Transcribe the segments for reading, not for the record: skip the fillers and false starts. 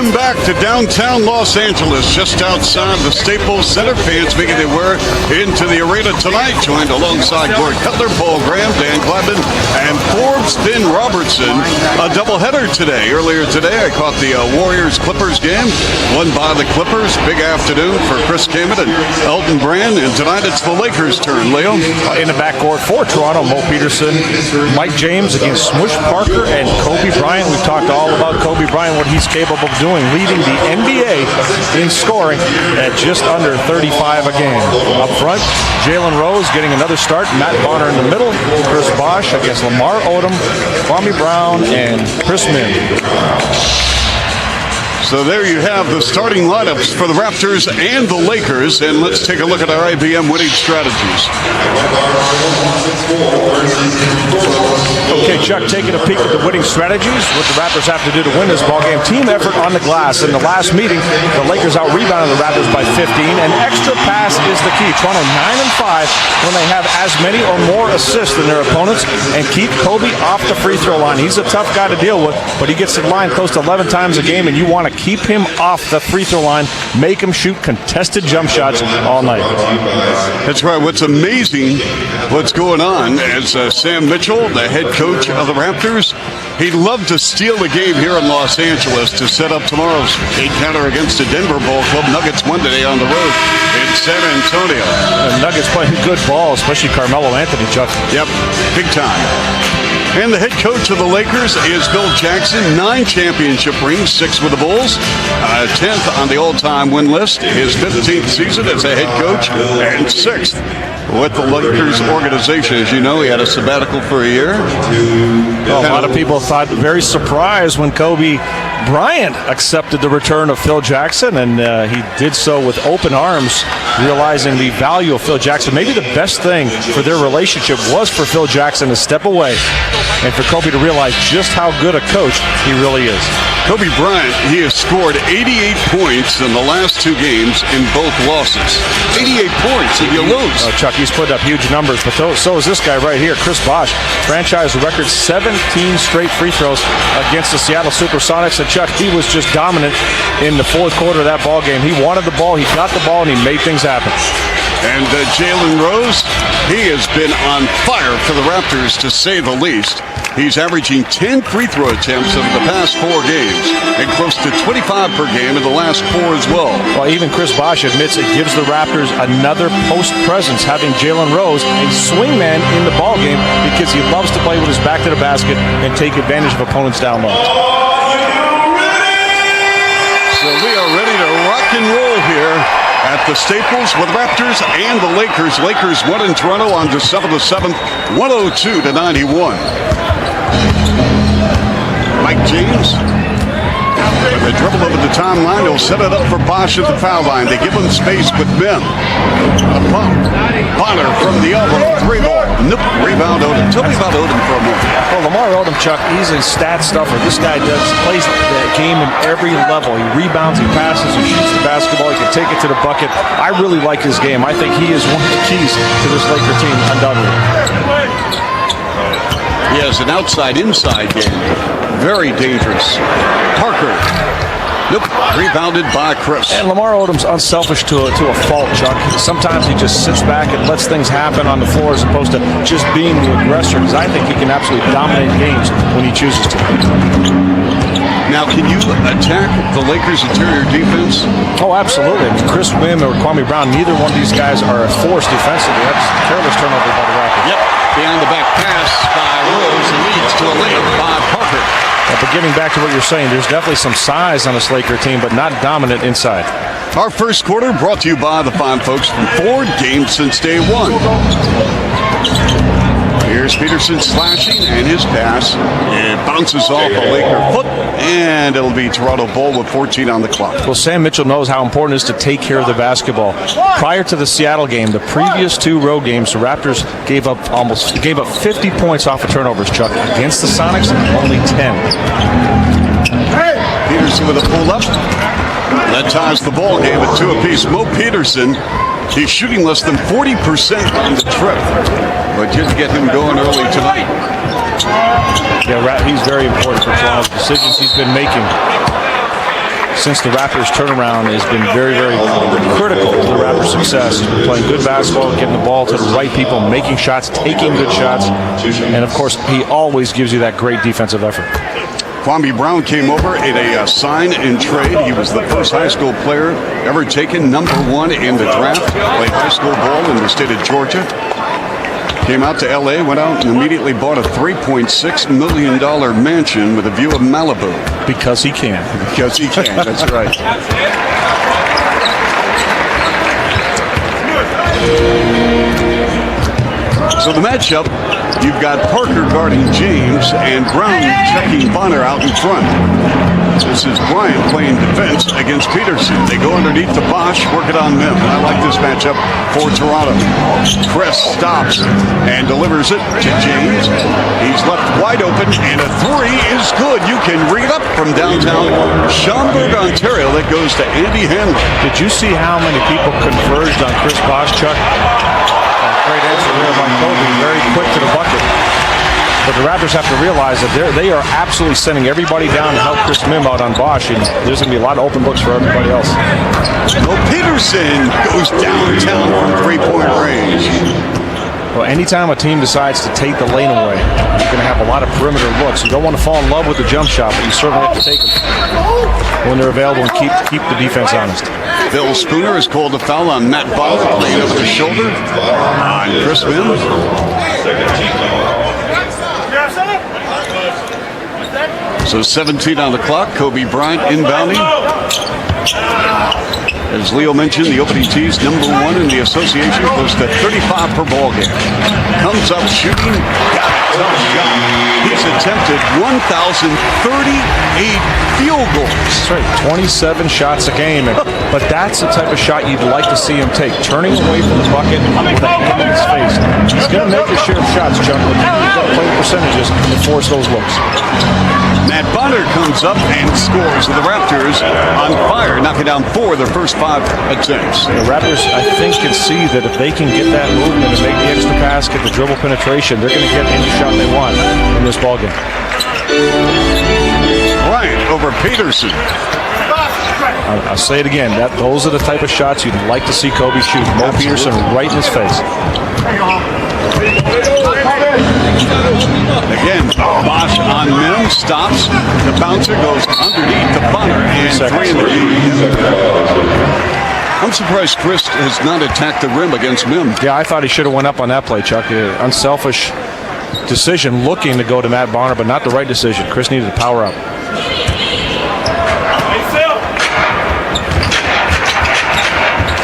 Welcome back to downtown Los Angeles, just outside the Staples Center. Fans making their way into the arena tonight, joined alongside Gord Cutler, Paul Graham, Dan Gladman, and Forbes Finn Robertson. A doubleheader today. Earlier today, I caught the Warriors-Clippers game, won by the Clippers. Big afternoon for Chris Kamen and Elton Brand, and tonight it's the Lakers' turn. Leo? In the backcourt for Toronto, Mo Peterson, Mike James against Smush Parker, and Kobe Bryant. We've talked all about Kobe Bryant, what he's capable of doing, leading the NBA in scoring at just under 35 a game. Up front, Jalen Rose getting another start, Matt Bonner in the middle, Chris Bosh against Lamar Odom, Kwame Brown, and Chris Min. So there you have the starting lineups for the Raptors and the Lakers, and let's take a look at our IBM winning strategies. Okay, Chuck, taking a peek at the winning strategies, what the Raptors have to do to win this ballgame. Team effort on the glass. In the last meeting, the Lakers out-rebounded the Raptors by 15, and extra pass is the key. Toronto 9-5 when they have as many or more assists than their opponents, and keep Kobe off the free throw line. He's a tough guy to deal with, but he gets to the line close to 11 times a game, and you want to keep him off the free throw line, make him shoot contested jump shots all night. That's right. What's amazing, what's going on, is Sam Mitchell, the head coach of the Raptors, he'd love to steal the game here in Los Angeles to set up tomorrow's encounter against the Denver Ball Club. Nuggets won today on the road in San Antonio. The Nuggets playing good ball, especially Carmelo Anthony, Chuck. Yep, big time. And the head coach of the Lakers is Phil Jackson. 9 championship rings, 6 with the Bulls. 10th on the all-time win list. His 15th season as a head coach, and 6th with the Lakers organization. As you know, he had a sabbatical for a year. A lot of people thought, very surprised when Kobe Bryant accepted the return of Phil Jackson, and he did so with open arms, realizing the value of Phil Jackson. Maybe the best thing for their relationship was for Phil Jackson to step away and for Kobe to realize just how good a coach he really is. Kobe Bryant, he has scored 88 points in the last 2 games in both losses. 88 points and you lose. Oh, Chuck, he's put up huge numbers, but so is this guy right here, Chris Bosh. Franchise record 17 straight free throws against the Seattle Supersonics. And Chuck, he was just dominant in the fourth quarter of that ball game. He wanted the ball, he got the ball, and he made things happen. And Jalen Rose, he has been on fire for the Raptors, to say the least. He's averaging 10 free throw attempts over the past 4 games, and close to 25 per game in the last 4 as well. Well, even Chris Bosh admits it gives the Raptors another post presence, having Jalen Rose a swingman in the ball game, because he loves to play with his back to the basket and take advantage of opponents down low. So we are ready to rock and roll here at the Staples with Raptors and the Lakers. Lakers won in Toronto on December the 7th, 102-91. Mike James, with a dribble over the timeline, he'll set it up for Bosh at the foul line. They give him space with Min. A pump. Bonner from the elbow. 3 ball. Nope. Rebound Odom. Tell me about Odom for a moment. Well, Lamar Odom, Chuck, he's a stat stuffer. This guy plays the game in every level. He rebounds, he passes, he shoots the basketball, he can take it to the bucket. I really like his game. I think he is one of the keys to this Laker team, undoubtedly. He has an outside-inside game. Very dangerous. Parker. Nope. Rebounded by Chris. And Lamar Odom's unselfish to a fault, Chuck. Sometimes he just sits back and lets things happen on the floor as opposed to just being the aggressor, because I think he can absolutely dominate games when he chooses to. Now, can you attack the Lakers' interior defense? Oh, absolutely. I mean, Chris Wim or Kwame Brown, neither one of these guys are a force defensively. That's a careless turnover by the Raptors. Yep. Behind the back pass by Rose, and leads to a layup by Parker. But getting back to what you're saying, there's definitely some size on this Laker team, but not dominant inside. Our first quarter brought to you by the fine folks from Ford, games since day 1. Here's Peterson slashing, and his pass. It bounces off a Laker foot, and it'll be Toronto ball with 14 on the clock. Well, Sam Mitchell knows how important it is to take care of the basketball. Prior to the Seattle game, the previous 2 road games, the Raptors gave up 50 points off of turnovers, Chuck. Against the Sonics, only 10. Peterson with a pull-up. That ties the ball game at 2 apiece. Mo Peterson, he's shooting less than 40% on the trip, but didn't get him going early tonight. Yeah, he's very important for Toronto's decisions he's been making. since the Raptors' turnaround has been very, very critical to the Raptors' success. He's been playing good basketball, getting the ball to the right people, making shots, taking good shots, and of course, he always gives you that great defensive effort. Kwame Brown came over in a sign and trade. He was the first high school player ever taken #1 in the draft. Played high school ball in the state of Georgia. Came out to L.A., went out and immediately bought a $3.6 million mansion with a view of Malibu. Because he can. Because he can, that's right. So the matchup, you've got Parker guarding James and Brown checking Bonner out in front. This is Bryant playing defense against Peterson. They go underneath to Bosch, work it on Mim. I like this matchup for Toronto. Chris stops and delivers it to James. He's left wide open, and a three is good. You can ring it up from downtown Schaumburg, Ontario. That goes to Andy Hanlon. Did you see how many people converged on Chris Bosch, Chuck? Great answer there by Kobe, very quick to the bucket. But the Raptors have to realize that they are absolutely sending everybody down to help Chris Mim out on Bosch, and there's going to be a lot of open looks for everybody else. Well, Peterson goes downtown from three-point range. Well, anytime a team decides to take the lane away, you're going to have a lot of perimeter looks. You don't want to fall in love with the jump shot, but you certainly have to take them when they're available and keep the defense honest. Bill Spooner has called a foul on Matt Bonner, playing over the shoulder on Chris Mim. So 17 on the clock. Kobe Bryant inbounding. As Leo mentioned, the opening tees, #1 in the association, close to 35 per ball game. Comes up shooting, got a tough shot. He's attempted 1,038 field goals. That's right, 27 shots a game. But that's the type of shot you'd like to see him take, turning away from the bucket with a hand in his face. He's going to make his share of shots, Chuck, but he's got to play the percentages to force those looks. Matt Bonner comes up and scores. The Raptors on fire, knocking down 4 of their first 5 attempts. The Raptors, I think, can see that if they can get that movement and make the extra pass, get the dribble penetration, they're going to get any shot they want in this ballgame. Bryant over Peterson. I'll say it again. Those are the type of shots you'd like to see Kobe shoot. Mo Peterson right in his face. Again, Bosch on Mim, stops. The bouncer goes underneath to Bonner, and 3 in the lead. I'm surprised Chris has not attacked the rim against Mim. Yeah, I thought he should have went up on that play, Chuck. Unselfish decision looking to go to Matt Bonner, but not the right decision. Chris needed to power up.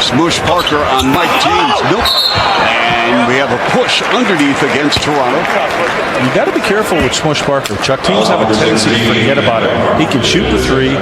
Smush Parker on Mike James. Nope. And we have a push underneath against Toronto. You got to be careful with Smush Parker. Chuck, teams have a tendency to forget about it. He can shoot the three.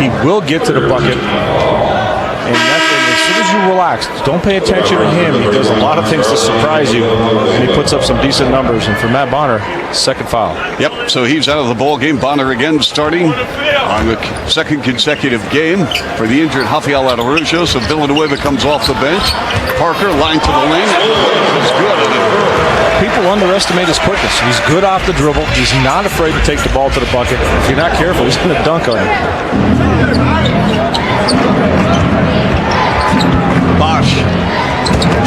He will get to the bucket. And as soon as you relax, don't pay attention to him. He does a lot of things to surprise you, and he puts up some decent numbers. And for Matt Bonner, second foul. Yep, so he's out of the ball game. Bonner again starting on the second consecutive game for the injured Rafael Araujo. So Villanueva comes off the bench. Parker, line to the lane. It's good. People underestimate his quickness. He's good off the dribble. He's not afraid to take the ball to the bucket. If you're not careful, he's going to dunk on you. Bosch.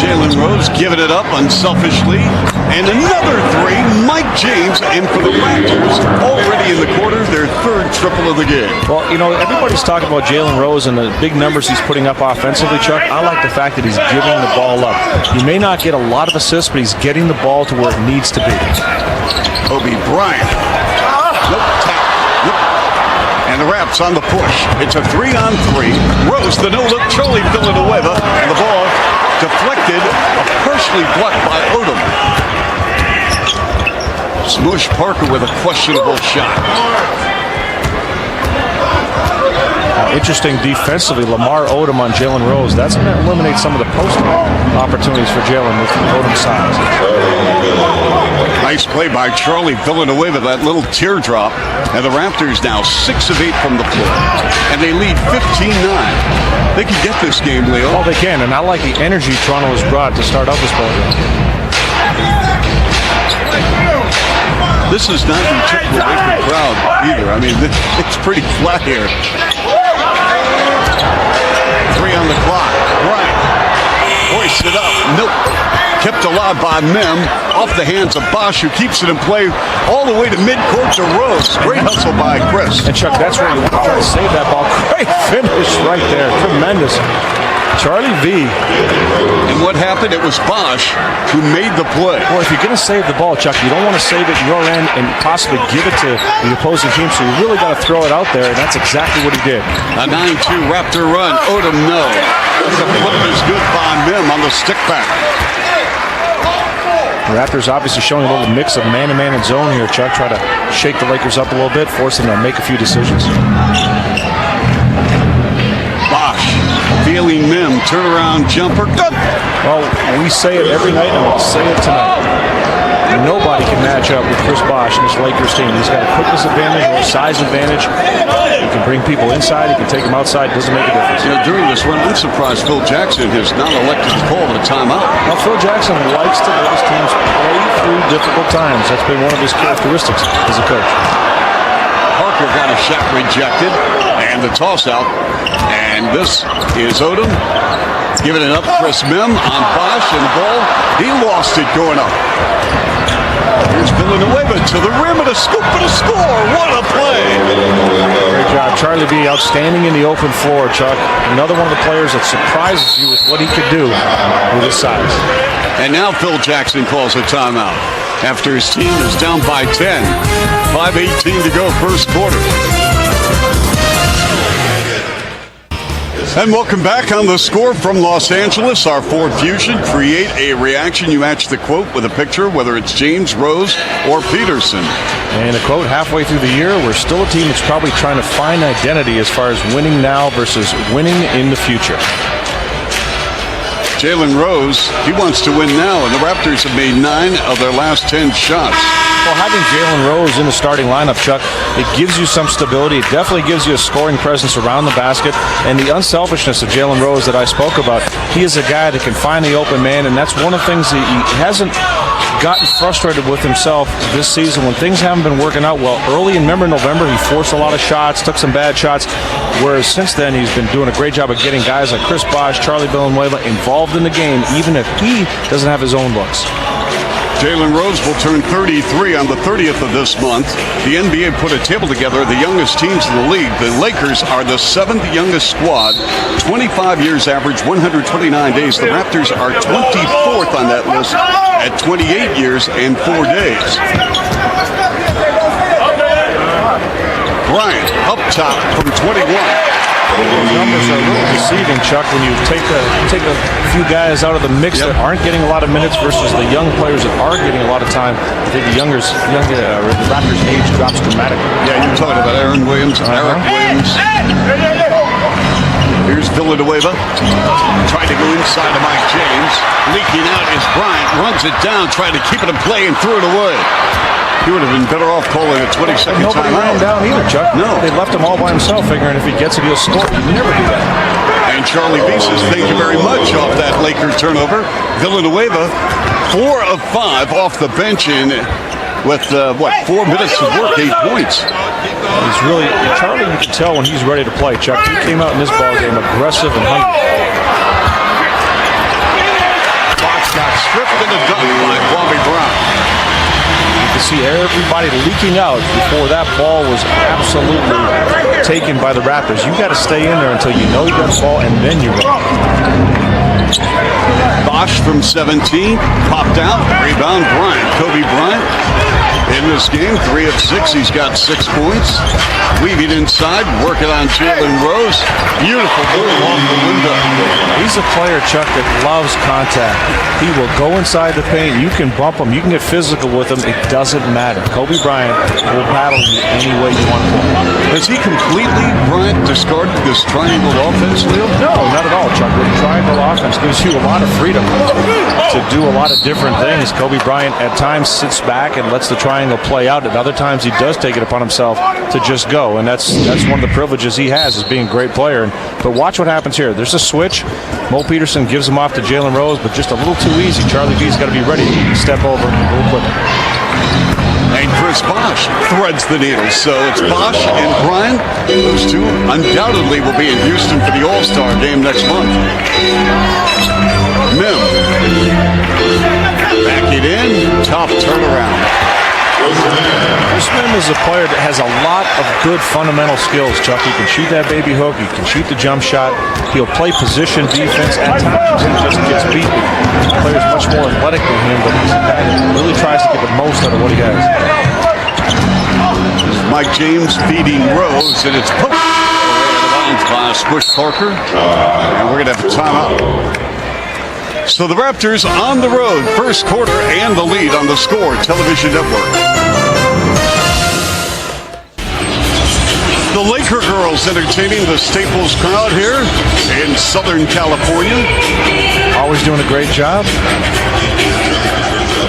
Jalen Rose giving it up unselfishly. And another three. Mike James in for the Raptors. Already in the quarter, their third triple of the game. Well, you know, everybody's talking about Jalen Rose and the big numbers he's putting up offensively, Chuck. I like the fact that he's giving the ball up. He may not get a lot of assists, but he's getting the ball to where it needs to be. Kobe Bryant. Nope, tap. Nope. And the Raps on the push. It's a 3-on-3. Rose, the no-look, Charlie Villanueva, and the ball deflected, partially blocked by Odom. Smush Parker with a questionable shot. Interesting defensively, Lamar Odom on Jalen Rose. That's going to eliminate some of the post opportunities for Jalen with Odom's size. Nice play by Charlie Villanueva, that little teardrop. And the Raptors now 6 of 8 from the floor. And they lead 15-9. They can get this game, Leo. Oh, they can, and I like the energy Toronto has brought to start out this ball game. This is not your typical Laker crowd either. I mean, it's pretty flat here. down the clock. Bryant hoists it up. Nope. Kept alive by Mem. Off the hands of Bosch, who keeps it in play all the way to midcourt to Rose. Great hustle by Chris. And Chuck, that's where you want to try to save that ball. Great finish right there. Tremendous. Charlie V. And what happened? It was Bosch who made the play. Well, if you're going to save the ball, Chuck, you don't want to save it in your end and possibly give it to the opposing team. So you really got to throw it out there, and that's exactly what he did. A 9-2 Raptor run. Odom, no. The flip is good by Mem on the stick back. The Raptors obviously showing a little mix of man-to-man and zone here, Chuck. Try to shake the Lakers up a little bit, force them to make a few decisions. Bosch feeling Mem. Turnaround jumper. Good. Well, we say it every night, and we'll say it tonight. Nobody can match up with Chris Bosch and this Lakers team. He's got a quickness advantage or a size advantage. He can bring people inside. He can take them outside. Doesn't make a difference. You know, during this run, I'm surprised Phil Jackson has not elected to call a timeout. Well, Phil Jackson likes to let his teams play through difficult times. That's been one of his characteristics as a coach. Parker got a shot rejected, and the toss out. And this is Odom giving it up. Chris Mem on Bosch, and the ball, he lost it going up. Here's Villanueva to the rim and a scoop and a score. What a play! Great job. Charlie V. outstanding in the open floor, Chuck. Another one of the players that surprises you with what he could do with his size. And now Phil Jackson calls a timeout after his team is down by 10. 5:18 to go, first quarter. And welcome back on The Score from Los Angeles. Our Ford Fusion. Create a reaction. You match the quote with a picture, whether it's James, Rose, or Peterson. And a quote, halfway through the year, we're still a team that's probably trying to find identity as far as winning now versus winning in the future. Jalen Rose, he wants to win now, and the Raptors have made 9 of their last 10 shots. Well, having Jalen Rose in the starting lineup, Chuck, it gives you some stability. It definitely gives you a scoring presence around the basket. And the unselfishness of Jalen Rose that I spoke about, he is a guy that can find the open man, and that's one of the things that he hasn't gotten frustrated with himself this season when things haven't been working out well. Early in November, he forced a lot of shots, took some bad shots, whereas since then he's been doing a great job of getting guys like Chris Bosch, Charlie Villanueva involved in the game, even if he doesn't have his own looks. Jalen Rose will turn 33 on the 30th of this month. The NBA put a table together of the youngest teams in the league. The Lakers are the 7th youngest squad, 25 years average, 129 days. The Raptors are 24th on that list at 28 years and 4 days. Bryant up top from 21. Those numbers are a little deceiving, Chuck, when you take a few guys out of the mix that aren't getting a lot of minutes versus the young players that are getting a lot of time. I think the Raptors' age drops dramatically. Yeah, you're talking about Aaron Williams, Eric Williams. Here's Villanueva. Trying to go inside to Mike James. Leaking out is Bryant. Runs it down, trying to keep it in play and threw it away. He would have been better off calling a 20-second timeout. Nobody ran down either, Chuck. No. They left him all by himself, figuring if he gets it, he'll score. You never do that. And Charlie B says thank you very much off that Laker turnover. Villanueva, 4 of 5 off the bench in with, 4 minutes of work, 8 points. He's really, Charlie, you can tell when he's ready to play, Chuck. He came out in this ballgame aggressive and hungry. Fox got stripped in the dunk by Bobby Brown. You see everybody leaking out before that ball was absolutely taken by the Raptors. You got to stay in there until you know you got the ball, and then you run. Bosch from 17, popped out, rebound Bryant. Kobe Bryant in this game, 3 of 6. He's got 6 points. Weaving inside, working on Jalen Rose. Beautiful ball off the window. He's a player, Chuck, that loves contact. He will go inside the paint. You can bump him. You can get physical with him. It doesn't matter. Kobe Bryant will battle you any way you want to. Has he completely, Bryant, discarded this triangle offense, Leo? No, not at all, Chuck. The triangle offense gives you a lot of freedom to do a lot of different things. Kobe Bryant at times sits back and lets the triangle play out. At other times, he does take it upon himself to just go. And that's one of the privileges he has as being a great player. But watch what happens here. There's a switch. Mo Peterson gives him off to Jalen Rose, but just a little too easy. Charlie V's got to be ready to step over a little quicker. And Chris Bosh threads the needle. So it's Bosh and Bryant. Those two undoubtedly will be in Houston for the All-Star game next month. Mim. Back it in. Top turnaround. Chris Mim is a player that has a lot of good fundamental skills, Chuck. He can shoot that baby hook. He can shoot the jump shot. He'll play position defense. At times, he just gets beat. The player's much more athletic than him, but he's a guy that really tries to get the most out of what he has. Mike James feeding Rose, and it's poked away out of bounds by Squish Parker. And we're going to have a timeout. So the Raptors on the road, first quarter and the lead on the Score television network. The Laker girls entertaining the Staples crowd here in Southern California. Always doing a great job.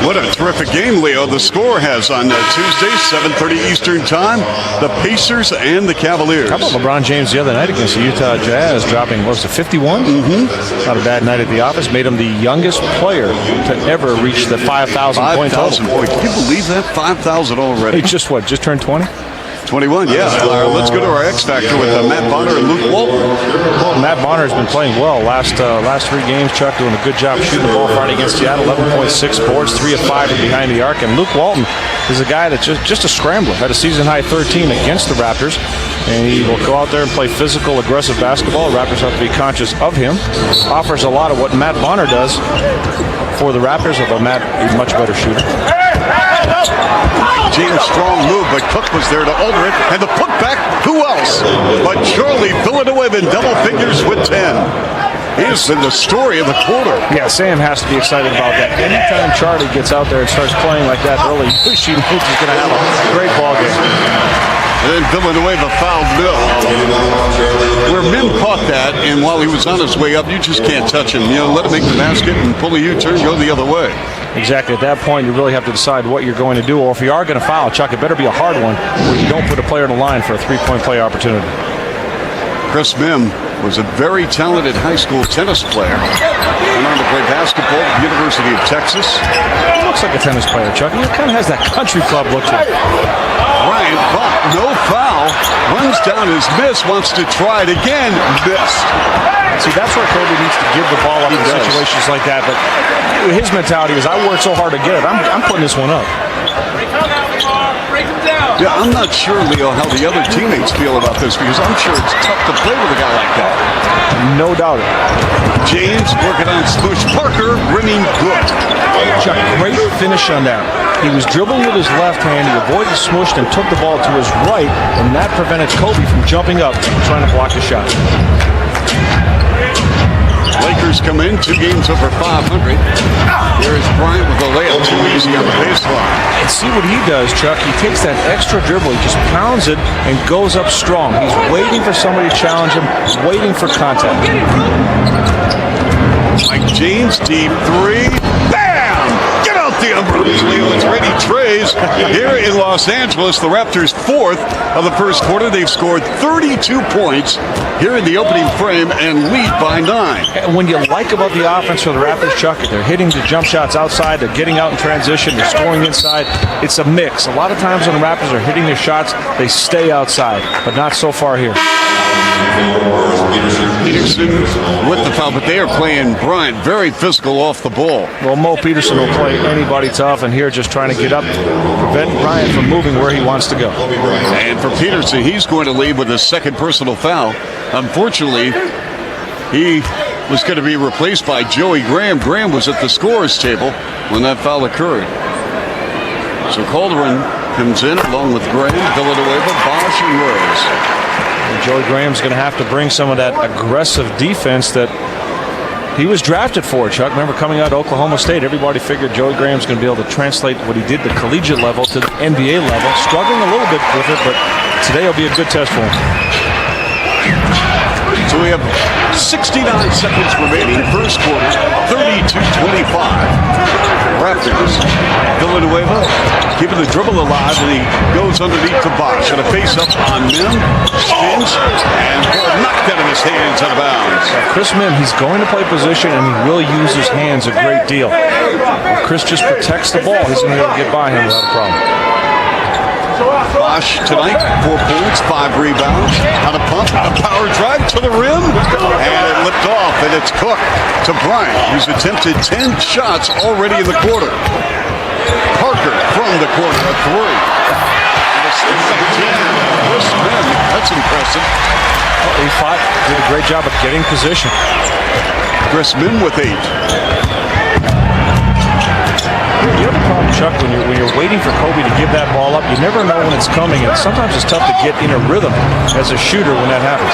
What a terrific game, Leo. The Score has on Tuesday, 7:30 Eastern Time, the Pacers and the Cavaliers. How about LeBron James the other night against the Utah Jazz, dropping, what was it, 51? Mm-hmm. Not a bad night at the office. Made him the youngest player to ever reach the 5,000 point total. Can you believe that? 5,000 already. He just turned 20? 21, yeah. Let's go to our X Factor with Matt Bonner and Luke Walton. Well, Matt Bonner has been playing well. Last 3 games, Chuck doing a good job shooting the ball Friday against Seattle. 11.6 boards, 3 of 5 from behind the arc. And Luke Walton is a guy that's just a scrambler. Had a season-high 13 against the Raptors. And he will go out there and play physical, aggressive basketball. The Raptors have to be conscious of him. Offers a lot of what Matt Bonner does for the Raptors, although Matt is a much better shooter. James' strong move, but Cook was there to alter it. And the putback, who else but Charlie Villanueva in double figures with 10. He's been the story of the quarter. Yeah, Sam has to be excited about that. Anytime Charlie gets out there and starts playing like that early, she knows he's going to have a great ball game. And then Villanueva fouled Mill. Where Mim caught that, and while he was on his way up, you just can't touch him. You know, let him make the basket and pull a U-turn, go the other way. Exactly. At that point, you really have to decide what you're going to do. Or if you are going to foul, Chuck, it better be a hard one where you don't put a player in the line for a three-point play opportunity. Chris Mim was a very talented high school tennis player. Went on to play basketball at the University of Texas. He looks like a tennis player, Chuck. He kind of has that country club look to him. Bryant, but no foul. Runs down his miss, wants to try it again. Missed. See, that's where Kobe needs to give the ball up in situations like that. But his mentality is, I worked so hard to get it. I'm putting this one up. Yeah, I'm not sure, Leo, how the other teammates feel about this, because I'm sure it's tough to play with a guy like that. No doubt. James working on Squish Parker, rimming good. Chuck, great finish on that. He was dribbling with his left hand, he avoided smushed and took the ball to his right, and that prevented Kobe from jumping up and trying to block the shot. Lakers come in, 2 games over 500. Here is Bryant with a layup, too easy on the baseline. And see what he does, Chuck. He takes that extra dribble, he just pounds it and goes up strong. He's waiting for somebody to challenge him, waiting for contact. Mike James, deep 3. Bam! Get out the umbrellas, Leo. It's ready trays here in Los Angeles. The Raptors' 4th of the first quarter. They've scored 32 points here in the opening frame and lead by 9. And when you like about the offense for the Raptors, Chuck, they're hitting the jump shots outside, they're getting out in transition, they're scoring inside. It's a mix. A lot of times when the Raptors are hitting their shots, they stay outside, but not so far here. Peterson with the foul, but they are playing Bryant very physical off the ball. Well, Mo Peterson will play anybody tough, and here just trying to get up, prevent Bryant from moving where he wants to go. And for Peterson, he's going to leave with his 2nd personal foul. Unfortunately, he was going to be replaced by Joey Graham. Graham was at the scorer's table when that foul occurred. So Calderon comes in along with Graham, Villanueva, Bosh, and Rose. And Joey Graham's going to have to bring some of that aggressive defense that he was drafted for, Chuck. Remember, coming out of Oklahoma State, everybody figured Joey Graham's going to be able to translate what he did the collegiate level to the NBA level. Struggling a little bit with it, but today will be a good test for him. So we have 69 seconds remaining, first quarter, 32-25. Raptors. Villanueva keeping the dribble alive, and he goes underneath the box. And a face-up on Mim, spins, and knocked out of his hands out of bounds. Chris Mim, he's going to play position, and he will use his hands a great deal. If Chris just protects the ball, he's going to be able to get by him without a problem. Bosch tonight, 4 points, 5 rebounds. On a pump, a power drive to the rim, and it lipped off, and it's Cook to Bryant, who's attempted 10 shots already in the quarter. Parker from the corner, a 3. That's impressive. He fought, did a great job of getting position. Chris Min with 8. The other problem, Chuck, when you're waiting for Kobe to give that ball up, you never know when it's coming, and sometimes it's tough to get in a rhythm as a shooter when that happens.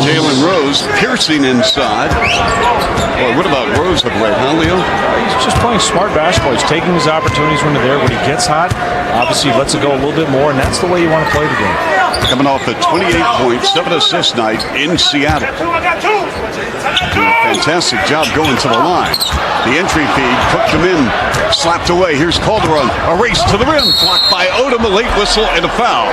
Jalen Rose piercing inside. Boy, what about Rose of late, huh, Leo? He's just playing smart basketball. He's taking his opportunities when they're there. When he gets hot, obviously he lets it go a little bit more, and that's the way you want to play the game. Coming off a 28-point, 7-assist night in Seattle. Fantastic job going to the line. The entry feed, took them in, slapped away. Here's Calderon, a race to the rim, blocked by Odom, a late whistle and a foul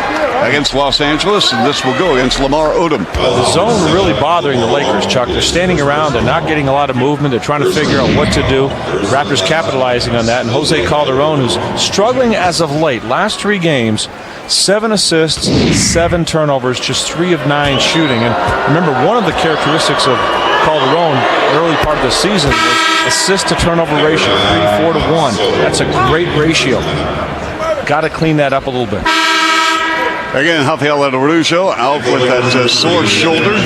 against Los Angeles, and this will go against Lamar Odom. The zone really bothering the Lakers, Chuck. They're standing around, they're not getting a lot of movement, they're trying to figure out what to do. The Raptors capitalizing on that, and Jose Calderon, who's struggling as of late. Last 3 games, 7 assists, 7 turnovers, just 3 of 9 shooting. And remember, one of the characteristics of Calderon early part of the season was assist to turnover ratio, 3-4 to 1. That's a great ratio. Got to clean that up a little bit. Again, Rafael Araujo out with that sore shoulder.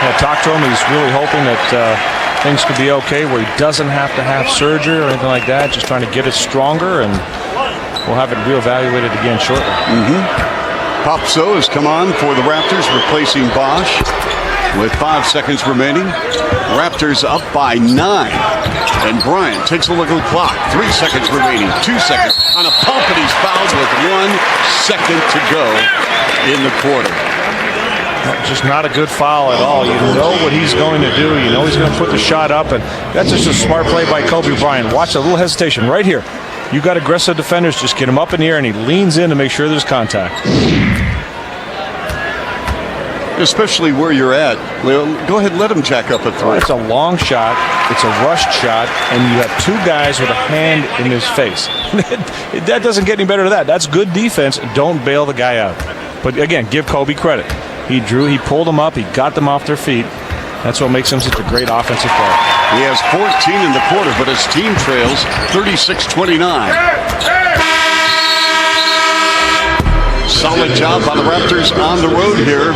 Yeah, talk to him. He's really hoping that things could be okay, where he doesn't have to have surgery or anything like that. Just trying to get it stronger, and we'll have it reevaluated again shortly. Popso has come on for the Raptors, replacing Bosch with 5 seconds remaining. Raptors up by 9. And Bryant takes a look at the clock. 3 seconds remaining. 2 seconds on a pump, and he's fouled with 1 second to go in the quarter. Just not a good foul at all. You know what he's going to do. You know he's going to put the shot up, and that's just a smart play by Kobe Bryant. Watch a little hesitation right here. You got aggressive defenders, just get him up in the air, and he leans in to make sure there's contact. Especially where you're at. Leo, go ahead and let him jack up a 3. It's a long shot. It's a rushed shot, and you have 2 guys with a hand in his face. That doesn't get any better than that. That's good defense. Don't bail the guy out. But again, give Kobe credit. He drew, he pulled them up, he got them off their feet. That's what makes him such a great offensive player. He has 14 in the quarter, but his team trails 36-29. Solid job by the Raptors on the road here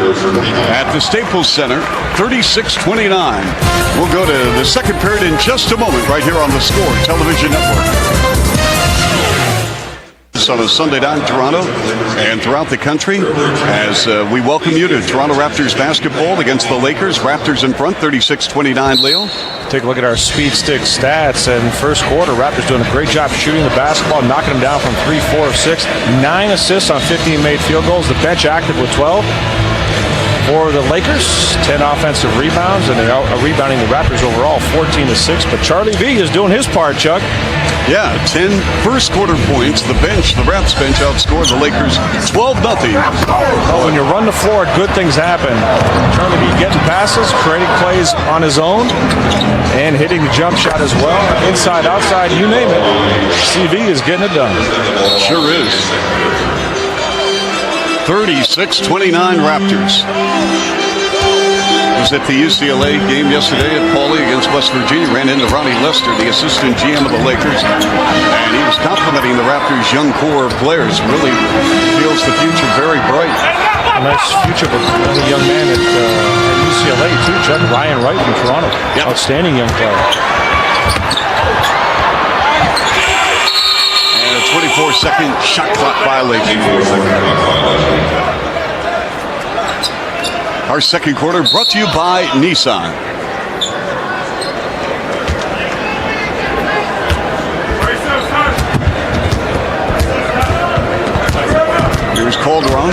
at the Staples Center, 36-29. We'll go to the second period in just a moment right here on the Score Television Network. On a Sunday night in Toronto and throughout the country as we welcome you to Toronto Raptors basketball against the Lakers. Raptors in front, 36-29, Leo. Take a look at our speed stick stats. In first quarter, Raptors doing a great job shooting the basketball, knocking them down from 3, 4 of 6. 9 assists on 15 made field goals. The bench active with 12. For the Lakers, 10 offensive rebounds, and they are rebounding the Raptors overall 14-6. But Charlie V is doing his part, Chuck. Yeah, 10 first quarter points. The Raps bench outscored the Lakers 12-0. Well, when you run the floor, good things happen. Charlie V getting passes, creating plays on his own, and hitting the jump shot as well. Inside, outside, you name it. CV is getting it done. Sure is. 36-29 Raptors. Was at the UCLA game yesterday at Pauley against West Virginia. Ran into Ronnie Lester, the assistant GM of the Lakers, and he was complimenting the Raptors' young core of players. Really feels the future very bright. A nice future for a young man at UCLA too, Chuck. Ryan Wright from Toronto. Yep. Outstanding young player. And a 24-second shot clock violation. Our second quarter brought to you by Nissan. Here's Calderon.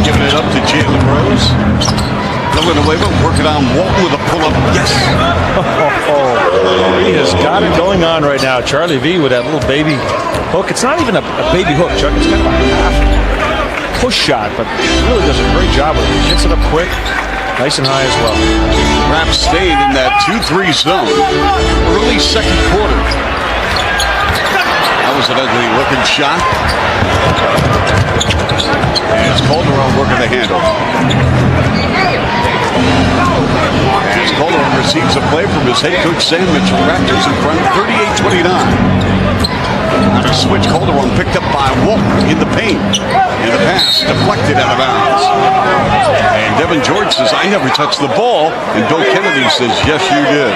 Giving it up to Jalen Rose. Villanueva working on Walton with a pull-up. Yes. He has got it going on right now. Charlie V with that little baby hook. It's not even a baby hook, Chuck. It's kind of a half push shot, but he really does a great job with it. He gets it up quick, nice and high as well. Raps stayed in that 2-3 zone early second quarter. Here's an ugly-looking shot. And it's Calderon working the handle. As Calderon receives a play from his head coach Sam Mitchell, Raptors in front 38-29. On a switch, Calderon picked up by Walton in the paint. And the pass deflected out of bounds. And Devin George says, I never touched the ball. And Bill Kennedy says, yes, you did.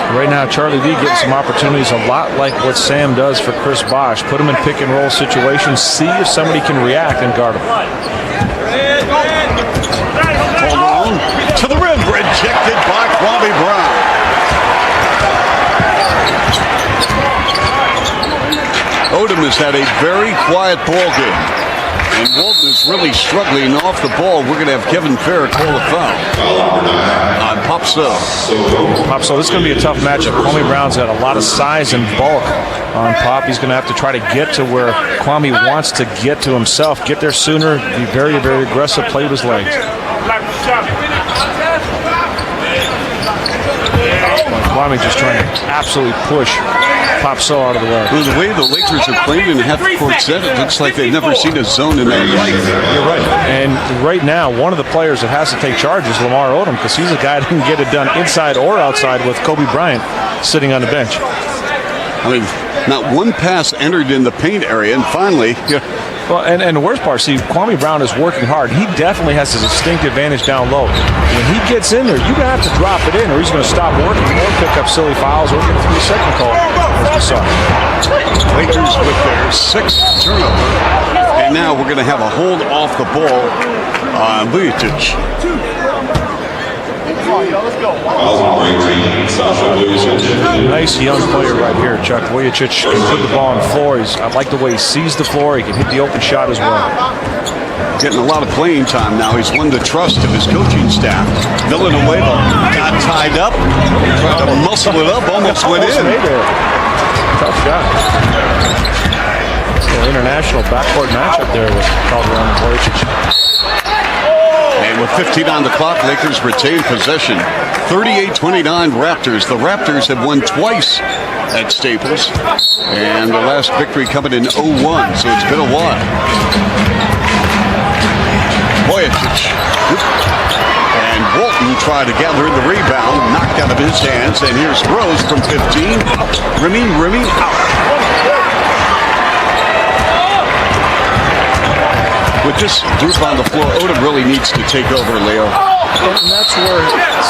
Right now, Charlie Lee getting some opportunities, a lot like what Sam does for Chris Bosh. Put him in pick-and-roll situations, see if somebody can react and guard him. Calderon to the rim, rejected by Kwame Brown. Odom has had a very quiet ball game. And Walton is really struggling off the ball. We're going to have Kevin Fair call a foul on Popso. Popso, this is going to be a tough matchup. Kwame Brown's got a lot of size and bulk on Pop. He's going to have to try to get to where Kwame wants to get to himself. Get there sooner, be very, very aggressive, play with his legs. Kwame just trying to absolutely push Popso out of the way. Well, the way the Lakers are playing in half-court set, it looks like they've never seen a zone in their life. You're right. And right now, one of the players that has to take charge is Lamar Odom, because he's a guy that can get it done inside or outside with Kobe Bryant sitting on the bench. I mean, not one pass entered in the paint area, and finally... Well, and the worst part, see, Kwame Brown is working hard. He definitely has a distinct advantage down low. When he gets in there, you're going to have to drop it in, or he's going to stop working or pick up silly fouls or get a 3-second call, as we saw. Lakers with their 6th turnover, and now we're going to have a hold off the ball on Vujacic. Nice young player right here, Chuck. Vujacic can put the ball on the floor. I like the way he sees the floor. He can hit the open shot as well. Getting a lot of playing time now. He's won the trust of his coaching staff. Villanueva got tied up, tried to muscle it up, almost went in. Tough shot. Little international backcourt matchup there with Calderon and Vujacic. And with 15 on the clock, Lakers retain possession. 38-29 Raptors. The Raptors have won twice at Staples. And the last victory coming in 0-1, so it's been a while. Vujacic. And Walton tried to gather in the rebound, knocked out of his hands. And here's Rose from 15. Remy out. With this group on the floor, Odom really needs to take over, Leo. And that's where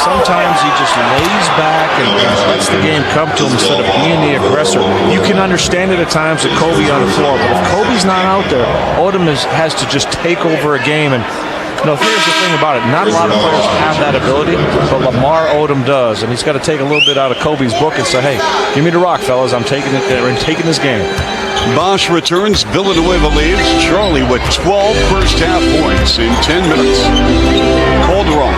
sometimes he just lays back and lets the game come to him instead of being the aggressor. You can understand it at times with Kobe on the floor, but if Kobe's not out there, Odom has to just take over a game. And here's the thing about it. Not a lot of players have that ability, but Lamar Odom does. And he's got to take a little bit out of Kobe's book and say, hey, give me the rock, fellas. I'm taking it there and taking this game. Bosh returns. Villanueva leaves. Charlie with 12 first-half points in 10 minutes. Calderon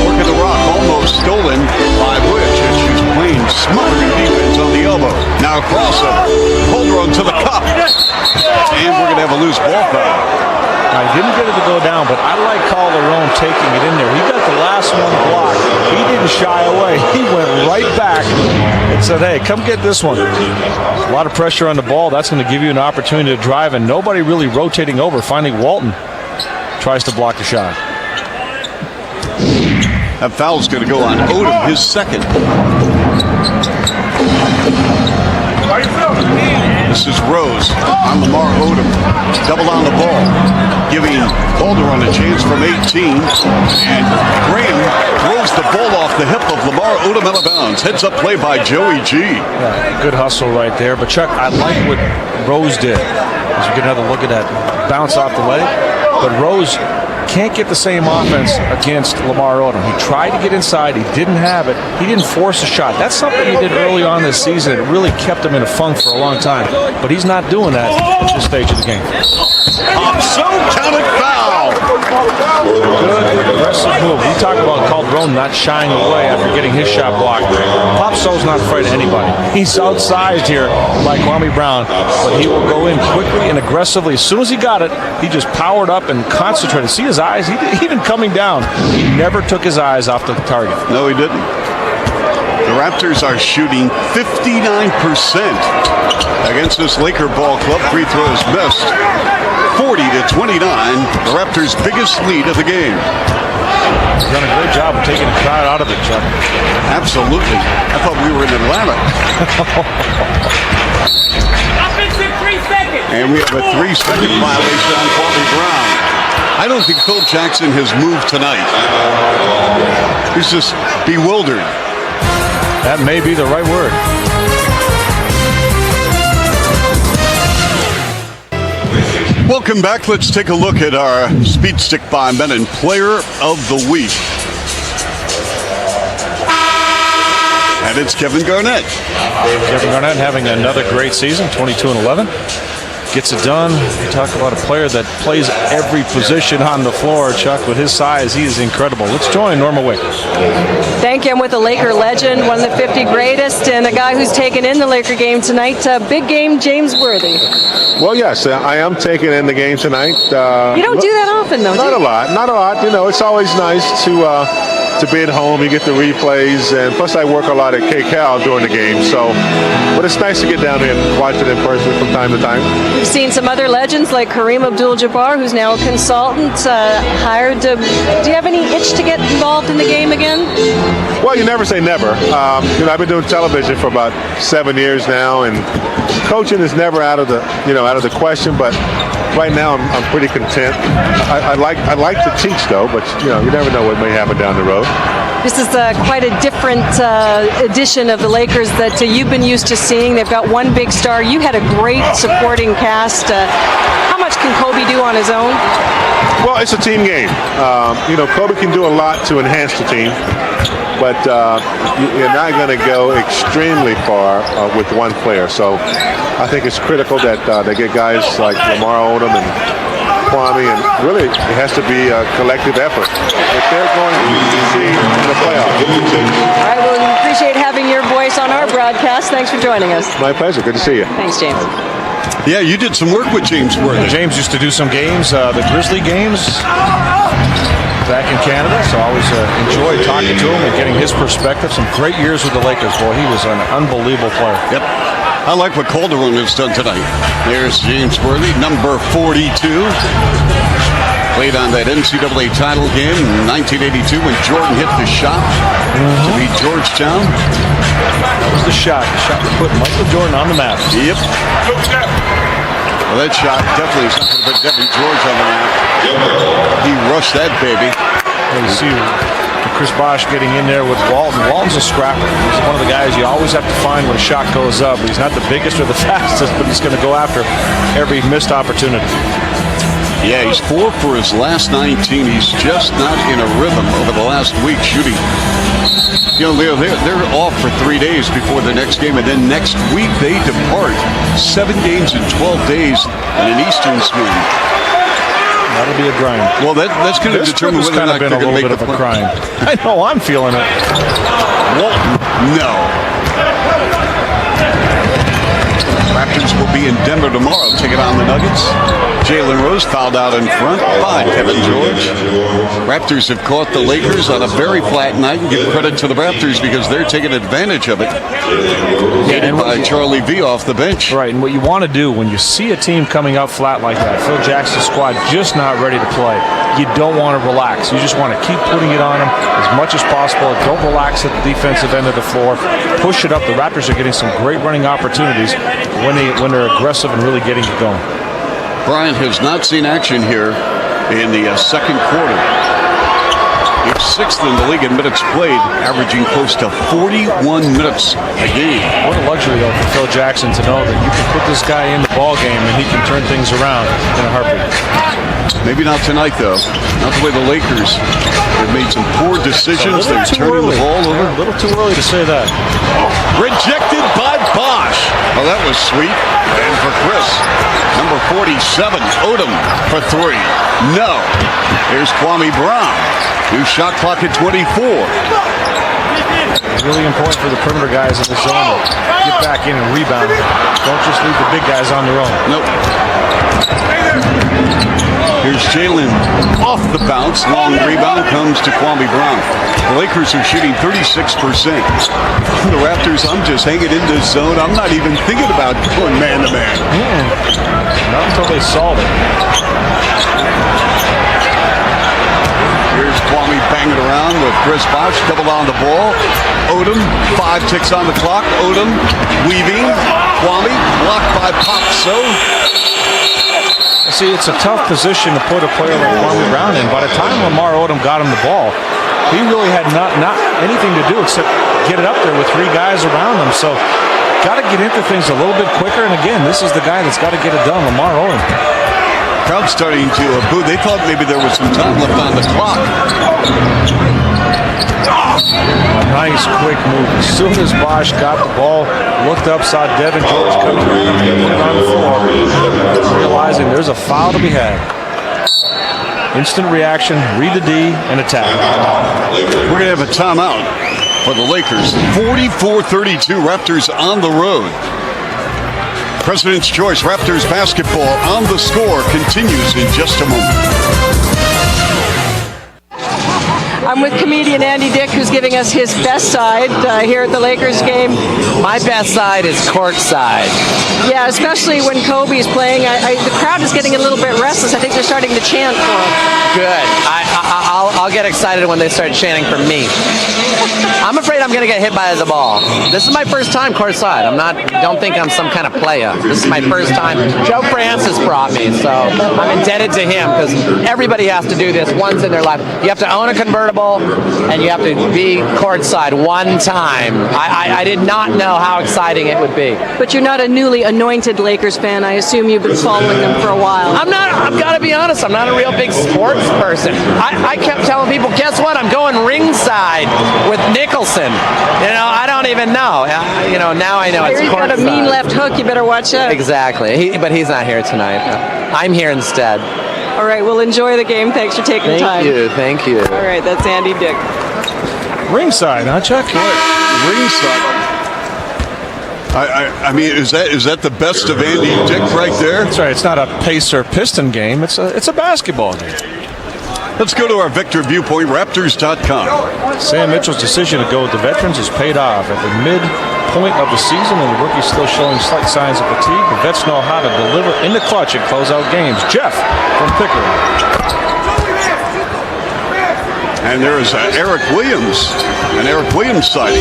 working the rock, almost stolen by Vujacic, who's playing smothering defense on the elbow. Now a crossover. Calderon to the cup. And we're going to have a loose ball foul. I didn't get it to go down, but I like Calderon taking it in there. He got the last one blocked. He didn't shy away. He went right back and said, hey, come get this one. A lot of pressure on the ball. That's going to give you an opportunity to drive, and nobody really rotating over. Finally, Walton tries to block the shot. That foul's going to go on Odom, his second. This is Rose on Lamar Odom. Double on the ball, giving Calderon a chance from 18. And Graham throws the ball off the hip of Lamar Odom out of bounds. Heads up play by Joey G. Yeah, good hustle right there. But Chuck, I like what Rose did. As we get another look at that bounce off the leg. But Rose can't get the same offense against Lamar Odom. He tried to get inside. He didn't have it. He didn't force a shot. That's something he did early on this season. It really kept him in a funk for a long time. But he's not doing that at this stage of the game. So counted foul. Good aggressive move. We talk about Calderon not shying away after getting his shot blocked. Popso's not afraid of anybody. He's outsized here by Kwame Brown, but he will go in quickly and aggressively. As soon as he got it, he just powered up and concentrated. See his eyes? Even coming down, he never took his eyes off the target. No, he didn't. The Raptors are shooting 59% against this Laker ball club. Free throws missed. 40-29, the Raptors' biggest lead of the game. He's done a great job of taking the crowd out of it, Chuck. Absolutely. I thought we were in Atlanta. Offensive 3 seconds. And we have a 3-second violation on Kwame Brown. I don't think Phil Jackson has moved tonight. He's just bewildered. That may be the right word. Welcome back. Let's take a look at our Speed Stick by Men and Player of the Week. And it's Kevin Garnett. Kevin Garnett having another great season, 22-11. Gets it done. You talk about a player that plays every position on the floor, Chuck. With his size, he is incredible. Let's join Norma Wick. Thank you. I'm with a Laker legend, one of the 50 greatest, and a guy who's taken in the Laker game tonight. Big game, James Worthy. Well, yes, I am taking in the game tonight. You don't do that often, though, Not a lot. You know, it's always nice to be at home. You get the replays, and plus I work a lot at KCAL during the game. So, but it's nice to get down there and watch it in person from time to time. We've seen some other legends like Kareem Abdul-Jabbar, who's now a consultant, hired to. Do you have any itch to get involved in the game again? Well, you never say never. You know, I've been doing television for about 7 years now, and coaching is never out of the question. But right now, I'm pretty content. I like to teach though, but you never know what may happen down the road. This is quite a different edition of the Lakers that you've been used to seeing. They've got one big star. You had a great supporting cast. How much can Kobe do on his own? Well, it's a team game. Kobe can do a lot to enhance the team, but you're not going to go extremely far with one player. So I think it's critical that they get guys like Lamar Odom and Kwame, and really it has to be a collective effort if they're going to succeed in the playoffs. All right, well, we appreciate having your voice on our broadcast. Thanks for joining us. My pleasure. Good to see you. Thanks, James. Yeah, you did some work with James Worthy. James used to do some games, the Grizzly games back in Canada, so I always enjoyed talking to him and getting his perspective. Some great years with the Lakers. Boy, he was an unbelievable player. Yep. I like what Calderon has done tonight. There's James Worthy, number 42. Played on that NCAA title game in 1982 when Jordan hit the shot to beat Georgetown. That was the shot. The shot that put Michael Jordan on the map. Yep. Well, that shot definitely is not going to put Debbie George on the map. He rushed that baby. You see Chris Bosh getting in there with Walton. Walton's a scrapper. He's one of the guys you always have to find when a shot goes up. He's not the biggest or the fastest, but he's going to go after every missed opportunity. Yeah, he's 4 for his last 19. He's just not in a rhythm over the last week shooting. They're off for 3 days before the next game, and then next week they depart. 7 games in 12 days in an Eastern swing. That'll be a grind. Well, that's going to determine whether or not they're going to make the a grind. I know, I'm feeling it. Walton, no. Raptors will be in Denver tomorrow. Take it on the Nuggets. Jalen Rose fouled out in front by Kevin George. Raptors have caught the Lakers on a very flat night, and give credit to the Raptors because they're taking advantage of it. Aided by Charlie V off the bench. Right, and what you want to do when you see a team coming out flat like that, Phil Jackson's squad just not ready to play, you don't want to relax. You just want to keep putting it on them as much as possible. Don't relax at the defensive end of the floor. Push it up. The Raptors are getting some great running opportunities when they're aggressive and really getting it going. Bryant has not seen action here in the second quarter. He's 6th in the league in minutes played, averaging close to 41 minutes a game. What a luxury, though, for Phil Jackson to know that you can put this guy in the ball game and he can turn things around in a heartbeat. Maybe not tonight, though. Not the way the Lakers have made some poor decisions. They're turning the ball over. A little too early to say that. Rejected by Bosh. Oh, that was sweet. And for Chris, number 47, Odom for 3. No. Here's Kwame Brown. New shot clock at 24. Really important for the perimeter guys in the zone to get back in and rebound. Don't just leave the big guys on their own. Nope. Here's Jalen off the bounce. Long rebound comes to Kwame Brown. The Lakers are shooting 36%. The Raptors, I'm just hanging in this zone. I'm not even thinking about going man-to-man. Not until they solve it. Here's Kwame banging around with Chris Bosh, double on the ball. Odom, 5 ticks on the clock. Odom weaving. Kwame blocked by Popso. See, it's a tough position to put a player like Kwame Brown in. By the time Lamar Odom got him the ball, he really had not anything to do except get it up there with 3 guys around him. So, got to get into things a little bit quicker. And again, this is the guy that's got to get it done, Lamar Odom. Crowd starting to boo. They thought maybe there was some time left on the clock. Nice quick move. As soon as Bosh got the ball, looked up, saw Devin George coming on the floor, realizing there's a foul to be had. Instant reaction, read the D, and attack. We're going to have a timeout for the Lakers. 44-32, Raptors on the road. President's Choice Raptors basketball on the score continues in just a moment. I'm with comedian Andy Dick, who's giving us his best side here at the Lakers game. My best side is court side. Yeah, especially when Kobe's playing. The crowd is getting a little bit restless. I think they're starting to chant for him. Good. I'll get excited when they start chanting for me. I'm afraid I'm going to get hit by the ball. This is my first time court side. Don't think I'm some kind of playa. This is my first time. Joe Francis brought me, so I'm indebted to him because everybody has to do this once in their life. You have to own a convertible and you have to be courtside one time. I did not know how exciting it would be. But you're not a newly anointed Lakers fan. I assume you've been following them for a while. I'm not. I've got to be honest. I'm not a real big sports person. I kept telling people, guess what? I'm going ringside with Nicholson. I don't even know. Now I know it's courtside. He's got a mean left hook. You better watch out. Exactly. But he's not here tonight. I'm here instead. All right, well, enjoy the game. Thanks for taking the time. Thank you. All right, that's Andy Dick. Ringside, huh, Chuck? Ringside. I mean, is that the best of Andy Dick right there? That's right. It's not a Pacer Piston game. It's a basketball game. Let's go to our Victor Viewpoint, Raptors.com. Sam Mitchell's decision to go with the veterans has paid off. At the midpoint of the season, and the rookie's still showing slight signs of fatigue, the vets know how to deliver in the clutch and close out games. Jeff from Pickering. And there is Eric Williams, an Eric Williams sighting.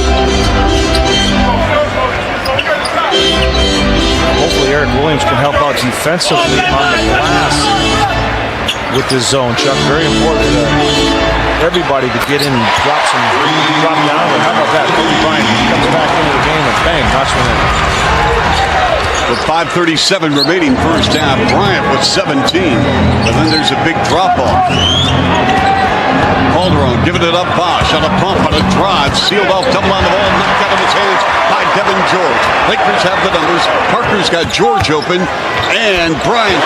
Hopefully Eric Williams can help out defensively on the glass with this zone, Chuck. Very important everybody to get in and drop down. And how about that? Kobe Bryant comes back into the game and bang, knocks one in. With 5:37 remaining first half, Bryant with 17. And then there's a big drop-off. Calderon giving it up. Bosh on a pump, on a drive. Sealed off, double on the ball, knocked out of his hands by Devin George. Lakers have the numbers. Parker's got George open. And Bryant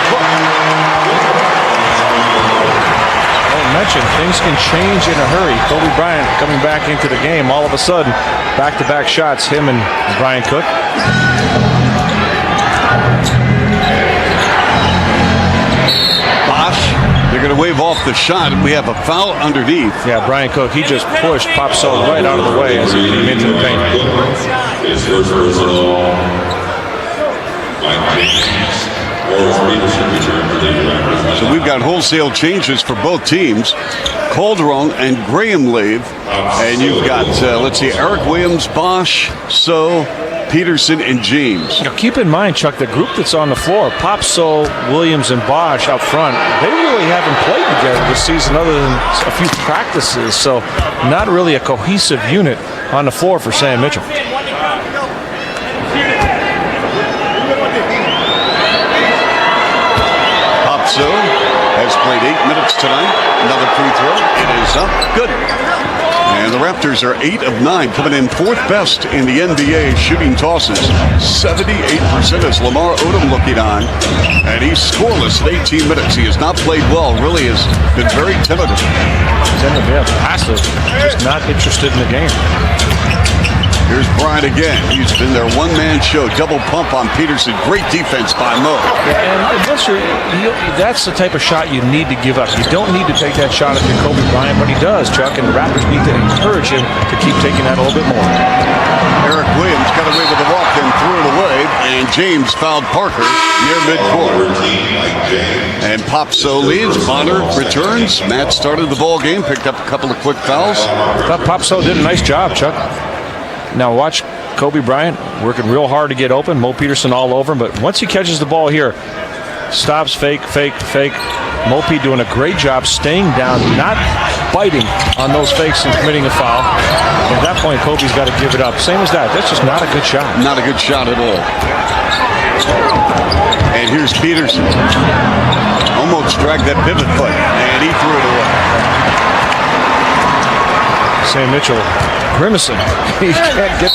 mentioned, things can change in a hurry. Kobe Bryant coming back into the game. All of a sudden, back-to-back shots, him and Brian Cook. Bosh, they're going to wave off the shot. We have a foul underneath. Yeah, Brian Cook, he just pushed Popso right out of the way as he came into the paint. His first personal So we've got wholesale changes for both teams. Calderon and Graham leave. And you've got, let's see, Eric Williams, Bosh, So, Peterson, and James. Now keep in mind, Chuck, the group that's on the floor, Popso, Williams, and Bosh up front, they really haven't played together this season other than a few practices. So not really a cohesive unit on the floor for Sam Mitchell. So has played 8 minutes tonight. Another free throw. It is up. Good. And the Raptors are 8 of 9, coming in 4th best in the NBA shooting tosses. 78% as Lamar Odom looking on. And he's scoreless in 18 minutes. He has not played well. Really has been very tentative. Passive. Just not interested in the game. Here's Bryant again. He's been their one-man show. Double pump on Peterson. Great defense by Mo. And that's the type of shot you need to give up. You don't need to take that shot if you're Kobe Bryant, but he does, Chuck, and the Raptors need to encourage him to keep taking that a little bit more. Eric Williams got away with the walk and threw it away, and James fouled Parker near midcourt. And Popso leads. Bonner returns. Matt started the ball game, picked up a couple of quick fouls. I thought Popso did a nice job, Chuck. Now watch Kobe Bryant working real hard to get open. Mo Peterson all over him, but once he catches the ball here, stops, fake. Mo P doing a great job staying down, not biting on those fakes and committing a foul. At that point, Kobe's got to give it up. Same as that. That's just not a good shot. Not a good shot at all. And here's Peterson. Almost dragged that pivot foot, and he threw it away. Sam Mitchell grimacing. He can't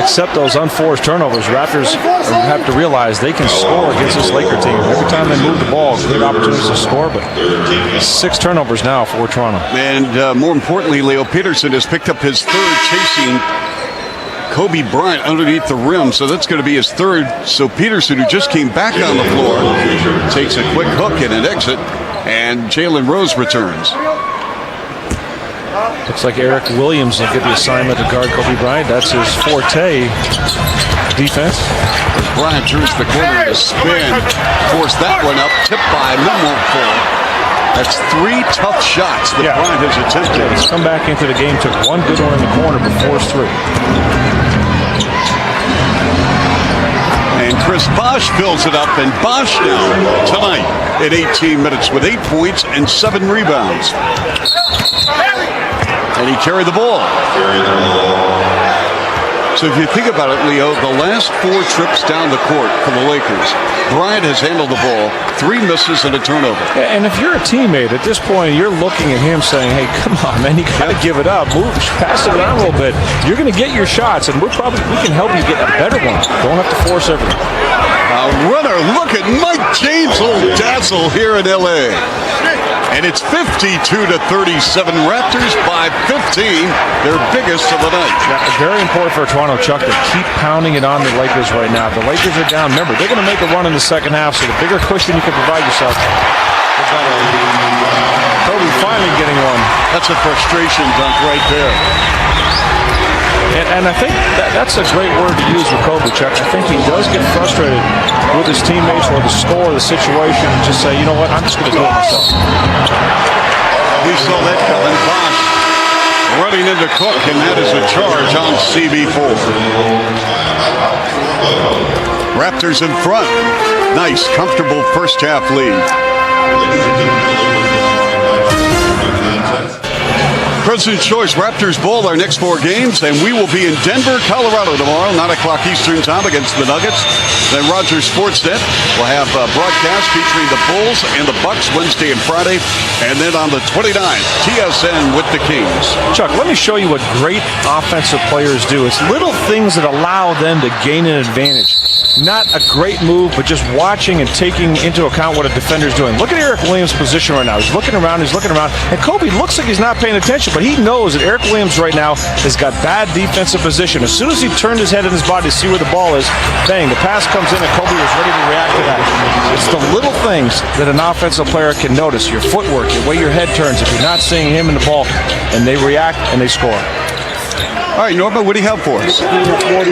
accept those unforced turnovers. Raptors have to realize they can score against this Laker team. Every time they move the ball, great opportunities to score, but 6 turnovers now for Toronto. And more importantly, Leo Peterson has picked up his third chasing Kobe Bryant underneath the rim, so that's going to be his third. So Peterson, who just came back on the floor, takes a quick hook and an exit, and Jalen Rose returns. Looks like Eric Williams will get the assignment to guard Kobe Bryant. That's his forte, defense. Bryant turns the corner to spin. Force that one up, tipped by won't fall. That's 3 tough shots that Bryant has attempted. He's come back into the game, took one good one in the corner, but forced 3. And Chris Bosh fills it up, and Bosh now tonight at 18 minutes with 8 points and 7 rebounds. And he carried the ball. So if you think about it, Leo, the last 4 trips down the court for the Lakers, Bryant has handled the ball, 3 misses and a turnover. And if you're a teammate at this point, you're looking at him saying, hey, come on, man, you got to give it up. Move, pass it around a little bit. You're going to get your shots, and we can help you get a better one. Don't have to force everything. A runner, look at Mike James, little dazzle here in L.A. And it's 52-37. Raptors by 15, their biggest of the night. Very important for Toronto, Chuck, to keep pounding it on the Lakers right now. The Lakers are down. Remember, they're going to make a run in the second half, so the bigger cushion you can provide yourself, the better. Kobe finally getting one. That's a frustration dunk right there. And I think that's a great word to use with Kobe, Chuck. I think he does get frustrated with his teammates or the score or the situation and just say, you know what, I'm just going to do it myself. We saw that coming. Bosh running into Cook, and that is a charge on CB4. Raptors in front. Nice, comfortable first half lead. President's Choice Raptors Bowl, our next 4 games, and we will be in Denver, Colorado tomorrow, 9 o'clock Eastern time against the Nuggets. Then Rogers Sportsnet will have a broadcast featuring the Bulls and the Bucks Wednesday and Friday, and then on the 29th, TSN with the Kings. Chuck, let me show you what great offensive players do. It's little things that allow them to gain an advantage. Not a great move, but just watching and taking into account what a defender's doing. Look at Eric Williams' position right now. He's looking around, and Kobe looks like he's not paying attention, but he knows that Eric Williams right now has got bad defensive position. As soon as he turned his head and his body to see where the ball is, bang, the pass comes in, and Kobe was ready to react to that. It's the little things that an offensive player can notice. Your footwork, the way your head turns, if you're not seeing him in the ball, and they react and they score. All right, Norma, what do you have for us?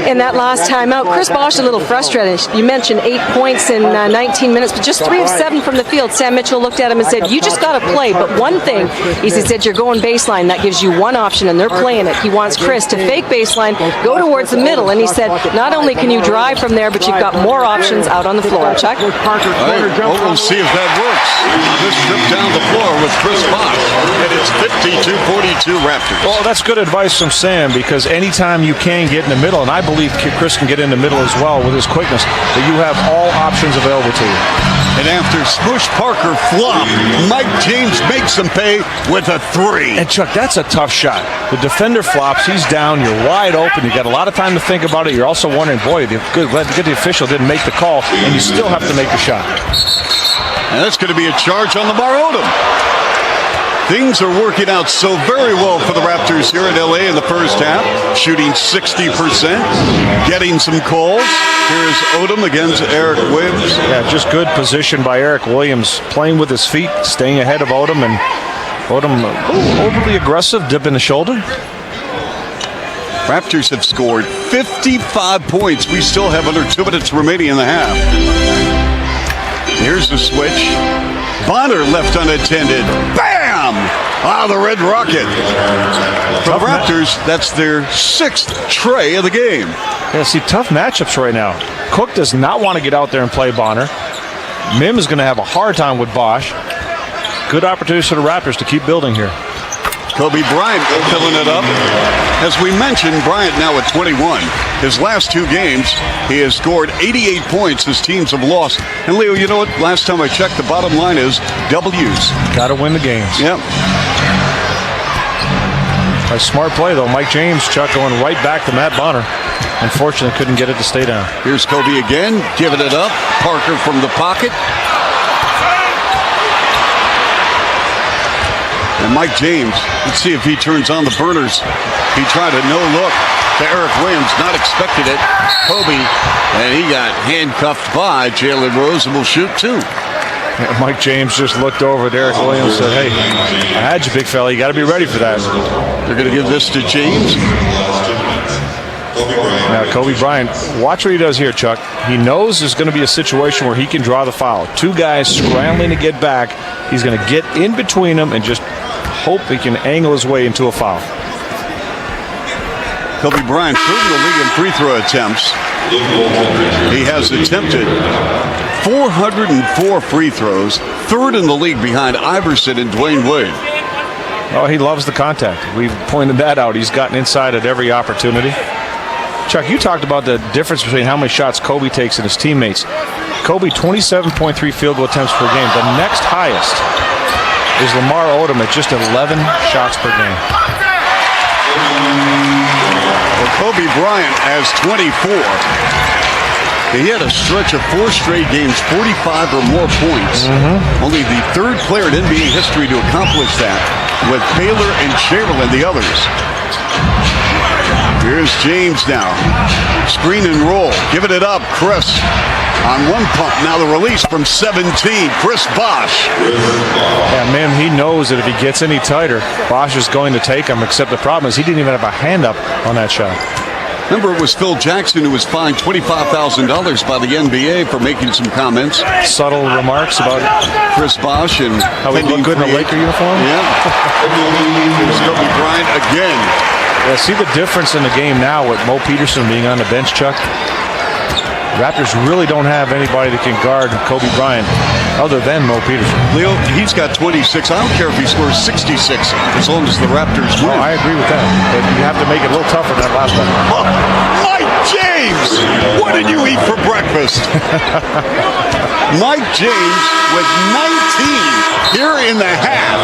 In that last timeout, Chris Bosh a little frustrated. You mentioned 8 points in 19 minutes, but just 3 of 7 from the field. Sam Mitchell looked at him and said, you just got to play. But one thing is he said, you're going baseline. That gives you one option, and they're playing it. He wants Chris to fake baseline, go towards the middle. And he said, not only can you drive from there, but you've got more options out on the floor. Chuck? All right, well, we'll see if that works. This trip down the floor with Chris Bosh, and it's 52-42 Raptors. Well, that's good advice from Sam, because anytime you can get in the middle, and I believe Chris can get in the middle as well with his quickness, that you have all options available to you. And after Smush Parker flop, Mike James makes him pay with a 3. And Chuck, that's a tough shot. The defender flops, he's down, you're wide open, you got a lot of time to think about it. You're also wondering, boy, the official didn't make the call, and you still have to make the shot. And that's going to be a charge on the Bar Odom. Things are working out so very well for the Raptors here in LA in the first half, shooting 60%, getting some calls. Here's Odom against Eric Williams. Yeah, just good position by Eric Williams, playing with his feet, staying ahead of Odom, and Odom overly aggressive, dipping the shoulder. Raptors have scored 55 points. We still have under 2 minutes remaining in the half. Here's the switch. Bonner left unattended. Bam! The Red Rocket. For the Raptors, that's their 6th tray of the game. Yeah, see, tough matchups right now. Cook does not want to get out there and play Bonner. Mim is going to have a hard time with Bosch. Good opportunities for the Raptors to keep building here. Kobe Bryant filling it up. As we mentioned, Bryant now at 21. His last 2 games, he has scored 88 points. His teams have lost. And Leo, you know what? Last time I checked, the bottom line is W's. Got to win the games. Yep. A smart play, though. Mike James, Chuck, going right back to Matt Bonner. Unfortunately, couldn't get it to stay down. Here's Kobe again, giving it up. Parker from the pocket. And Mike James, let's see if he turns on the burners. He tried a no-look to Eric Williams, not expected it. Kobe, and he got handcuffed by Jalen Rose and will shoot 2. Yeah, Mike James just looked over at Eric Williams and said, hey, I had you, big fella. You got to be ready for that. They're going to give this to James. Now, Kobe Bryant, watch what he does here, Chuck. He knows there's going to be a situation where he can draw the foul. 2 guys scrambling to get back. He's going to get in between them and just hope he can angle his way into a foul. Kobe Bryant, 3rd in the league in free throw attempts. He has attempted 404 free throws, 3rd in the league behind Iverson and Dwayne Wade. Oh, he loves the contact. We've pointed that out. He's gotten inside at every opportunity. Chuck, you talked about the difference between how many shots Kobe takes and his teammates. Kobe, 27.3 field goal attempts per game. The next highest is Lamar Odom at just 11 shots per game. Well, Kobe Bryant has 24. He had a stretch of 4 straight games, 45 or more points. Only the 3rd player in NBA history to accomplish that, with Baylor and Chamberlain the others. Here's James now. Screen and roll. Giving it up. Chris on one pump. Now the release from 17. Chris Bosh. Yeah, man, he knows that if he gets any tighter, Bosh is going to take him, except the problem is he didn't even have a hand up on that shot. Remember, it was Phil Jackson who was fined $25,000 by the NBA for making some comments. Subtle remarks about Chris Bosh and how he looked good in a Laker uniform. Yeah. Here's Kobe Bryant again. Yeah, see the difference in the game now with Mo Peterson being on the bench, Chuck? Raptors really don't have anybody that can guard Kobe Bryant other than Mo Peterson. Leo, he's got 26. I don't care if he scores 66 as long as the Raptors win. Oh, I agree with that. But you have to make it a little tougher than that last one. Oh, Mike James! What did you eat for breakfast? Mike James with 19 here in the half.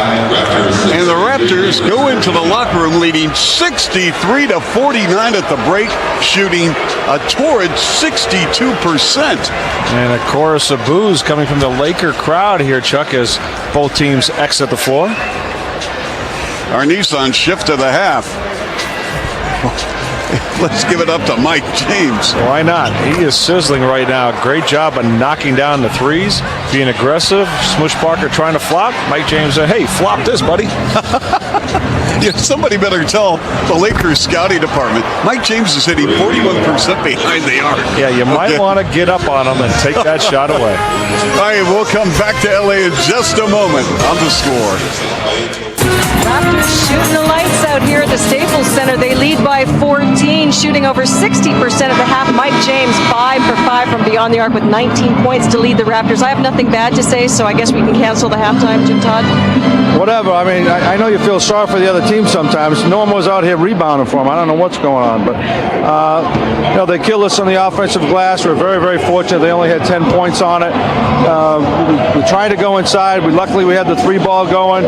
And the Raptors go into the locker room leading 63-49 at the break, shooting a torrid 62%. And a chorus of boos coming from the Laker crowd here, Chuck, as both teams exit the floor. Our Nissan shift to the half. Let's give it up to Mike James. Why not? He is sizzling right now. Great job of knocking down the threes, being aggressive. Smush Parker trying to flop. Mike James said, hey, flop this, buddy. Yeah, somebody better tell the Lakers scouting department. Mike James is hitting 41% behind the arc. Yeah, you might want to get up on him and take that shot away. All right, we'll come back to LA in just a moment on The Score. Raptors shooting the lights out here at the Staples Center. They lead by 14, shooting over 60% of the half. Mike James, 5 for 5 from beyond the arc with 19 points to lead the Raptors. I have nothing bad to say, so I guess we can cancel the halftime, Jim Todd. Whatever. I mean, I know you feel sorry for the other team sometimes. No one was out here rebounding for them. I don't know what's going on, but they killed us on the offensive glass. We're very, very fortunate. They only had 10 points on it. We tried to go inside. Luckily, we had the 3-ball going.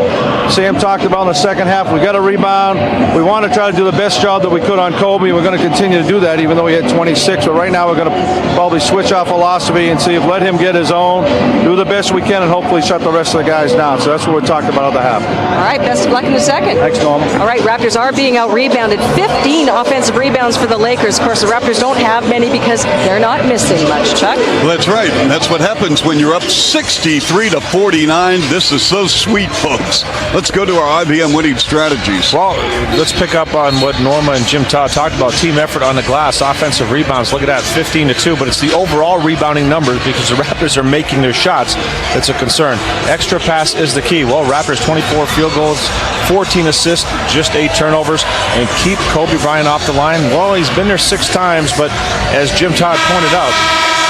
Sam talked about in the second half. We got a rebound. We want to try to do the best job that we could on Kobe. We're going to continue to do that, even though he had 26. But right now, we're going to probably switch our philosophy and see if let him get his own, do the best we can, and hopefully shut the rest of the guys down. So that's what we're talking about at the half. All right, best of luck in the second. Thanks, Norma. All right, Raptors are being out-rebounded. 15 offensive rebounds for the Lakers. Of course, the Raptors don't have many because they're not missing much, Chuck. Well, that's right. And that's what happens when you're up 63-49. This is so sweet, folks. Let's go to our IBM winning strategies. Well, let's pick up on what Norma and Jim Todd talked about. Team effort on the glass, offensive rebounds. Look at that, 15-2. But it's the overall rebounding numbers because the Raptors are making their shots that's a concern. Extra pass is the key. Well, Raptors 24 field goals, 14 assists, just 8 turnovers, and keep Kobe Bryant off the line. Well, he's been there 6 times, but as Jim Todd pointed out,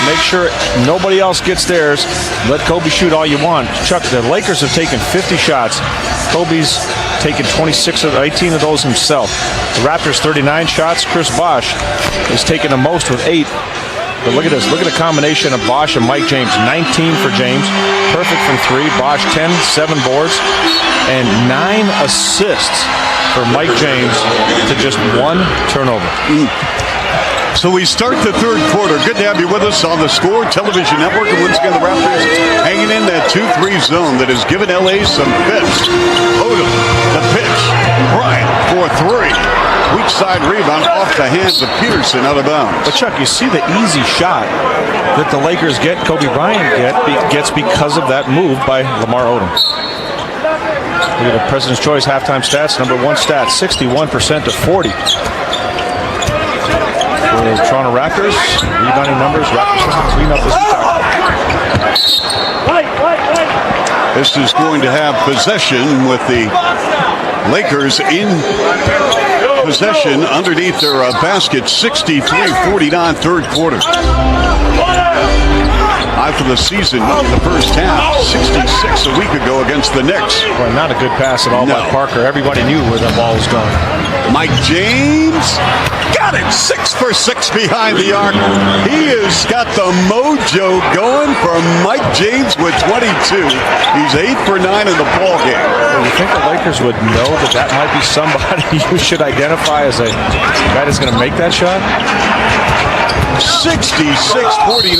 make sure nobody else gets theirs. Let Kobe shoot all you want. Chuck, the Lakers have taken 50 shots. Kobe's taken 26 of 18 of those himself. The Raptors 39 shots. Chris Bosh is taking the most with 8. But look at this. Look at the combination of Bosh and Mike James. 19 for James. Perfect from 3. Bosh 10, 7 boards, and 9 assists for Mike James to just 1 turnover. So we start the third quarter. Good to have you with us on the Score Television Network. And once again, the Raptors hanging in that 2-3 zone that has given LA some fits. Odom, the pitch. Bryant for 3. Weak side rebound off the hands of Peterson out of bounds. But Chuck, you see the easy shot that the Lakers get, Kobe Bryant gets because of that move by Lamar Odom. Look at the President's Choice halftime stats. Number 1 stat, 61% to 40. For the Toronto Raptors, rebounding numbers, Raptors have to clean up this attack. This is going to have possession with the Lakers in possession underneath their basket, 63-49 third quarter. High for the season in the first half, 66 a week ago against the Knicks. Well, not a good pass at all by Parker. Everybody knew where the ball was going. Mike James got it, 6 for 6 behind the arc. He has got the mojo going for Mike James with 22. He's 8 for 9 in the ball game. Well, you think the Lakers would know that that might be somebody you should identify as a guy that's going to make that shot? 66-49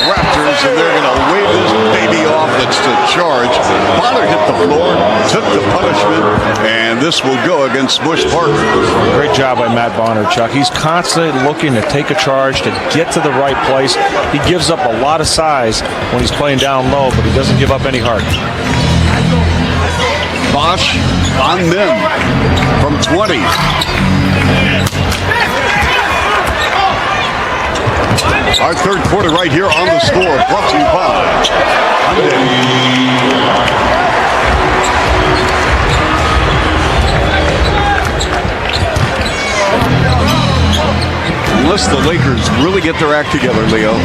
Raptors, and they're going to wave this baby off. That's the charge. Bonner hit the floor, took the punishment, and this will go against Bush Parker. Great job by Matt Bonner, Chuck. He's constantly looking to take a charge, to get to the right place. He gives up a lot of size when he's playing down low, but he doesn't give up any heart. Bosh on them from 20. Our third quarter right here on the Score, brought to you by unless the Lakers really get their act together, Leo,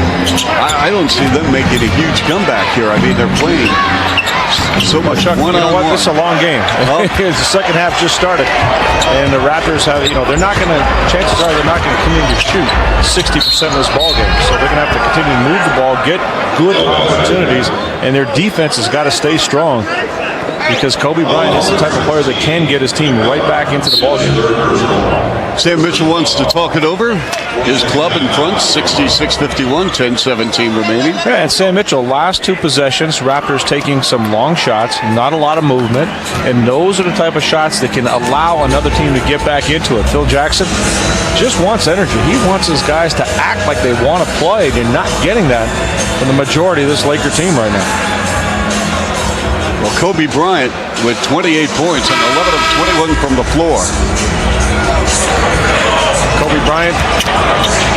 I don't see them making a huge comeback here. I mean, they're playing so much. Chuck, you know what? This is a long game. The second half just started, and the Raptors have, they're not going to. Chances are they're not going to continue to shoot 60% of this ball game. So they're going to have to continue to move the ball, get good opportunities, and their defense has got to stay strong. Because Kobe Bryant is the type of player that can get his team right back into the ballgame. Sam Mitchell wants to talk it over. His club in front, 66-51, 10-17 remaining. Yeah, and Sam Mitchell, last 2 possessions, Raptors taking some long shots, not a lot of movement, and those are the type of shots that can allow another team to get back into it. Phil Jackson just wants energy. He wants his guys to act like they want to play. They're not getting that from the majority of this Laker team right now. Well, Kobe Bryant with 28 points and 11 of 21 from the floor. Kobe Bryant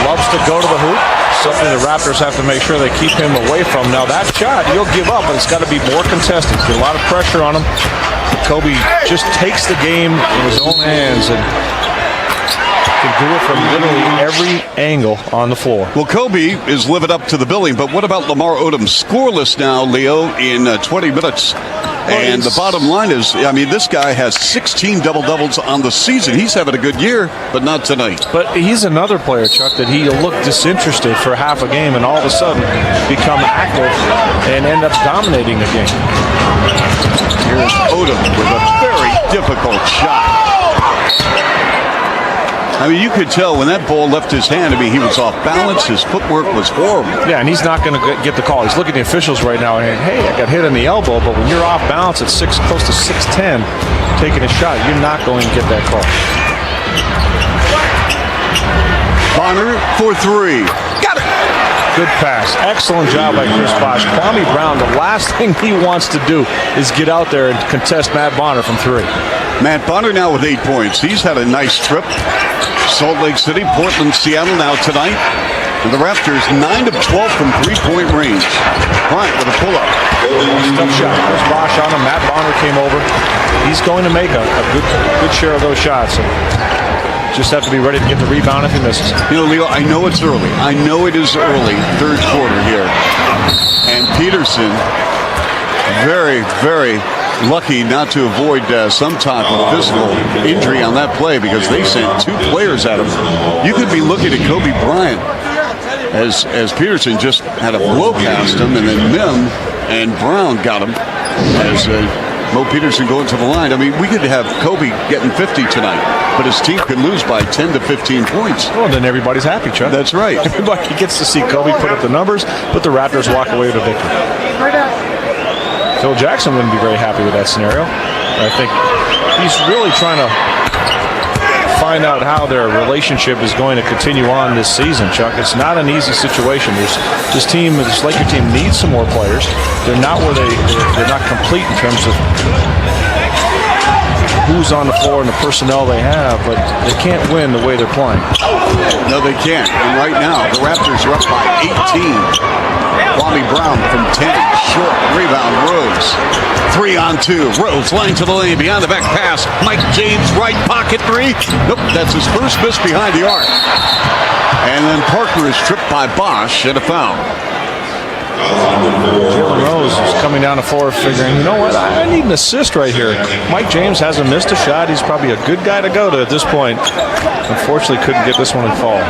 loves to go to the hoop. Something the Raptors have to make sure they keep him away from. Now that shot, he'll give up, but it's got to be more contested. Get a lot of pressure on him. Kobe just takes the game in his own hands and can do it from literally every angle on the floor. Well, Kobe is living up to the billing, but what about Lamar Odom? Scoreless now, Leo, in 20 minutes. And the bottom line is, I mean, this guy has 16 double-doubles on the season. He's having a good year, but not tonight. But he's another player, Chuck, that he'll look disinterested for half a game and all of a sudden become active and end up dominating the game. Here's Odom with a very difficult shot. I mean, you could tell when that ball left his hand. I mean, he was off balance. His footwork was horrible. Yeah, and he's not going to get the call. He's looking at the officials right now and, hey, I got hit in the elbow, but when you're off balance at close to 6'10", taking a shot, you're not going to get that call. Bonner for three. Got it. Good pass. Excellent job by Chris Bosh. Kwame Brown, the last thing he wants to do is get out there and contest Matt Bonner from three. Matt Bonner now with 8 points. He's had a nice trip. Salt Lake City, Portland, Seattle now tonight. And the Raptors 9 of 12 from three-point range. Bryant with a pull-up. Tough shot. Chris Bosh on him. Matt Bonner came over. He's going to make a good share of those shots. So just have to be ready to get the rebound if he misses. You know, Leo, I know it's early. I know it is early, third quarter here. And Peterson, very, very lucky not to avoid some type of physical injury on that play because they sent 2 players at him. You could be looking at Kobe Bryant as Peterson just had a blow past him, and then Mim and Brown got him as Mo Peterson going to the line. I mean, we could have Kobe getting 50 tonight, but his team could lose by 10 to 15 points. Well, then everybody's happy, Chuck. That's right. Everybody gets to see Kobe put up the numbers, but the Raptors walk away with a victory. Phil Jackson wouldn't be very happy with that scenario. I think he's really trying to find out how their relationship is going to continue on this season, Chuck. It's not an easy situation. This Laker team needs some more players. They're not they're not complete in terms of who's on the floor and the personnel they have, but they can't win the way they're playing. No, they can't. And right now, the Raptors are up by 18. Kwame Brown from 10, short rebound, Rose. 3-on-2, Rose line to the lane, behind the back pass. Mike James, right pocket three. Nope, that's his first miss behind the arc. And then Parker is tripped by Bosh and a foul. Jalen Rose is coming down the floor figuring, you know what, I need an assist right here. Mike James hasn't missed a shot. He's probably a good guy to go to at this point. Unfortunately, couldn't get this one in fall.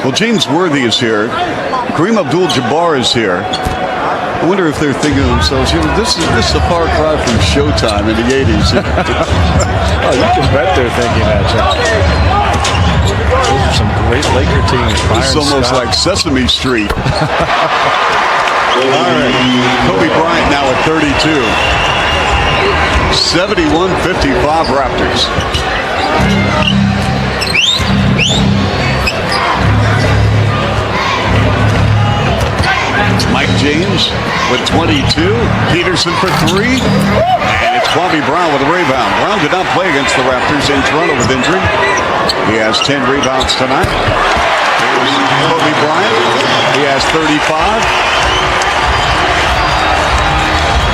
Well, James Worthy is here. Kareem Abdul-Jabbar is here. I wonder if they're thinking to themselves, you know, this is a far cry from Showtime in the 80s. Oh, you can bet they're thinking that, Chuck. Those are some great Laker teams. It's almost like Sesame Street. All right. Kobe Bryant now at 32. 71-55 Raptors. Mike James with 22. Peterson for 3. And it's Kwame Brown with a rebound. Brown did not play against the Raptors in Toronto with injury. He has 10 rebounds tonight. Here's Kobe Bryant. He has 35.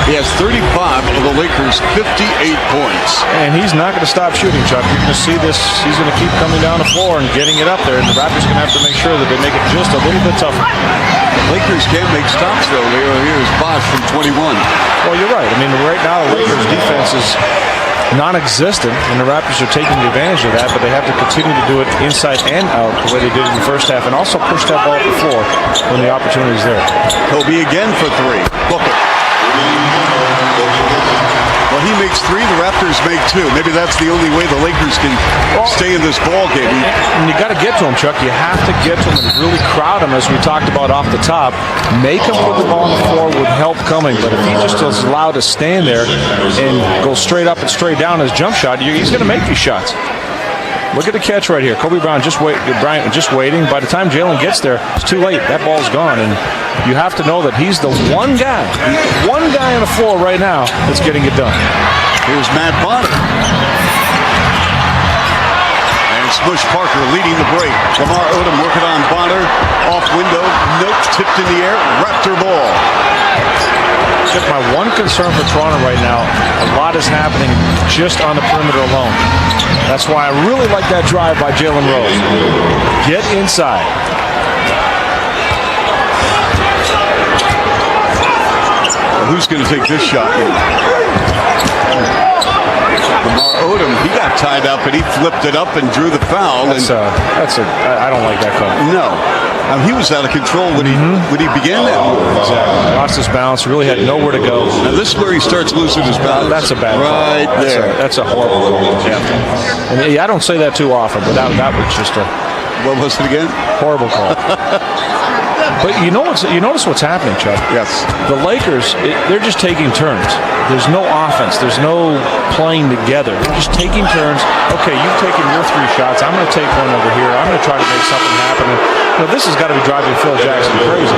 He has 35 of the Lakers' 58 points. And he's not going to stop shooting, Chuck. You're going to see this. He's going to keep coming down the floor and getting it up there. And the Raptors are going to have to make sure that they make it just a little bit tougher. Lakers can't make stops, though, Leo. Here's Bosh from 21. Well, you're right. I mean, right now the Lakers' defense is non-existent, and the Raptors are taking advantage of that, but they have to continue to do it inside and out the way they did in the first half, and also push that ball up the floor when the opportunity is there. Kobe again for 3. Book it. Well, he makes 3, the Raptors make 2. Maybe that's the only way the Lakers can stay in this ball game. And you got to get to him, Chuck. You have to get to him and really crowd him, as we talked about off the top. Make him put the ball on the floor with help coming, but if he just is allowed to stand there and go straight up and straight down his jump shot, he's going to make these shots. Look at the catch right here. Kobe Bryant just waiting. By the time Jalen gets there, it's too late. That ball's gone, and you have to know that he's the one guy on the floor right now that's getting it done. Here's Matt Bonner. And Smush Parker leading the break. Lamar Odom working on Bonner. Off window. Nope. Tipped in the air. Raptor ball. Just my one concern for Toronto right now, a lot is happening just on the perimeter alone. That's why I really like that drive by Jalen Rose. Get inside. Who's going to take this shot? Lamar Odom, he got tied up and he flipped it up and drew the foul. I don't like that call. No. He was out of control when he began that move. Exactly. Lost his balance. Really had nowhere to go. Now this is where he starts losing his balance. That's a bad call. Right there. That's a horrible call. Yeah. And I don't say that too often, but that was just a What was it again? horrible call. But you notice what's happening, Chuck? Yes. The Lakers, they're just taking turns. There's no offense. There's no playing together. They're just taking turns. Okay, you've taken your 3 shots. I'm going to take one over here. I'm going to try to make something happen. And, this has got to be driving Phil Jackson crazy.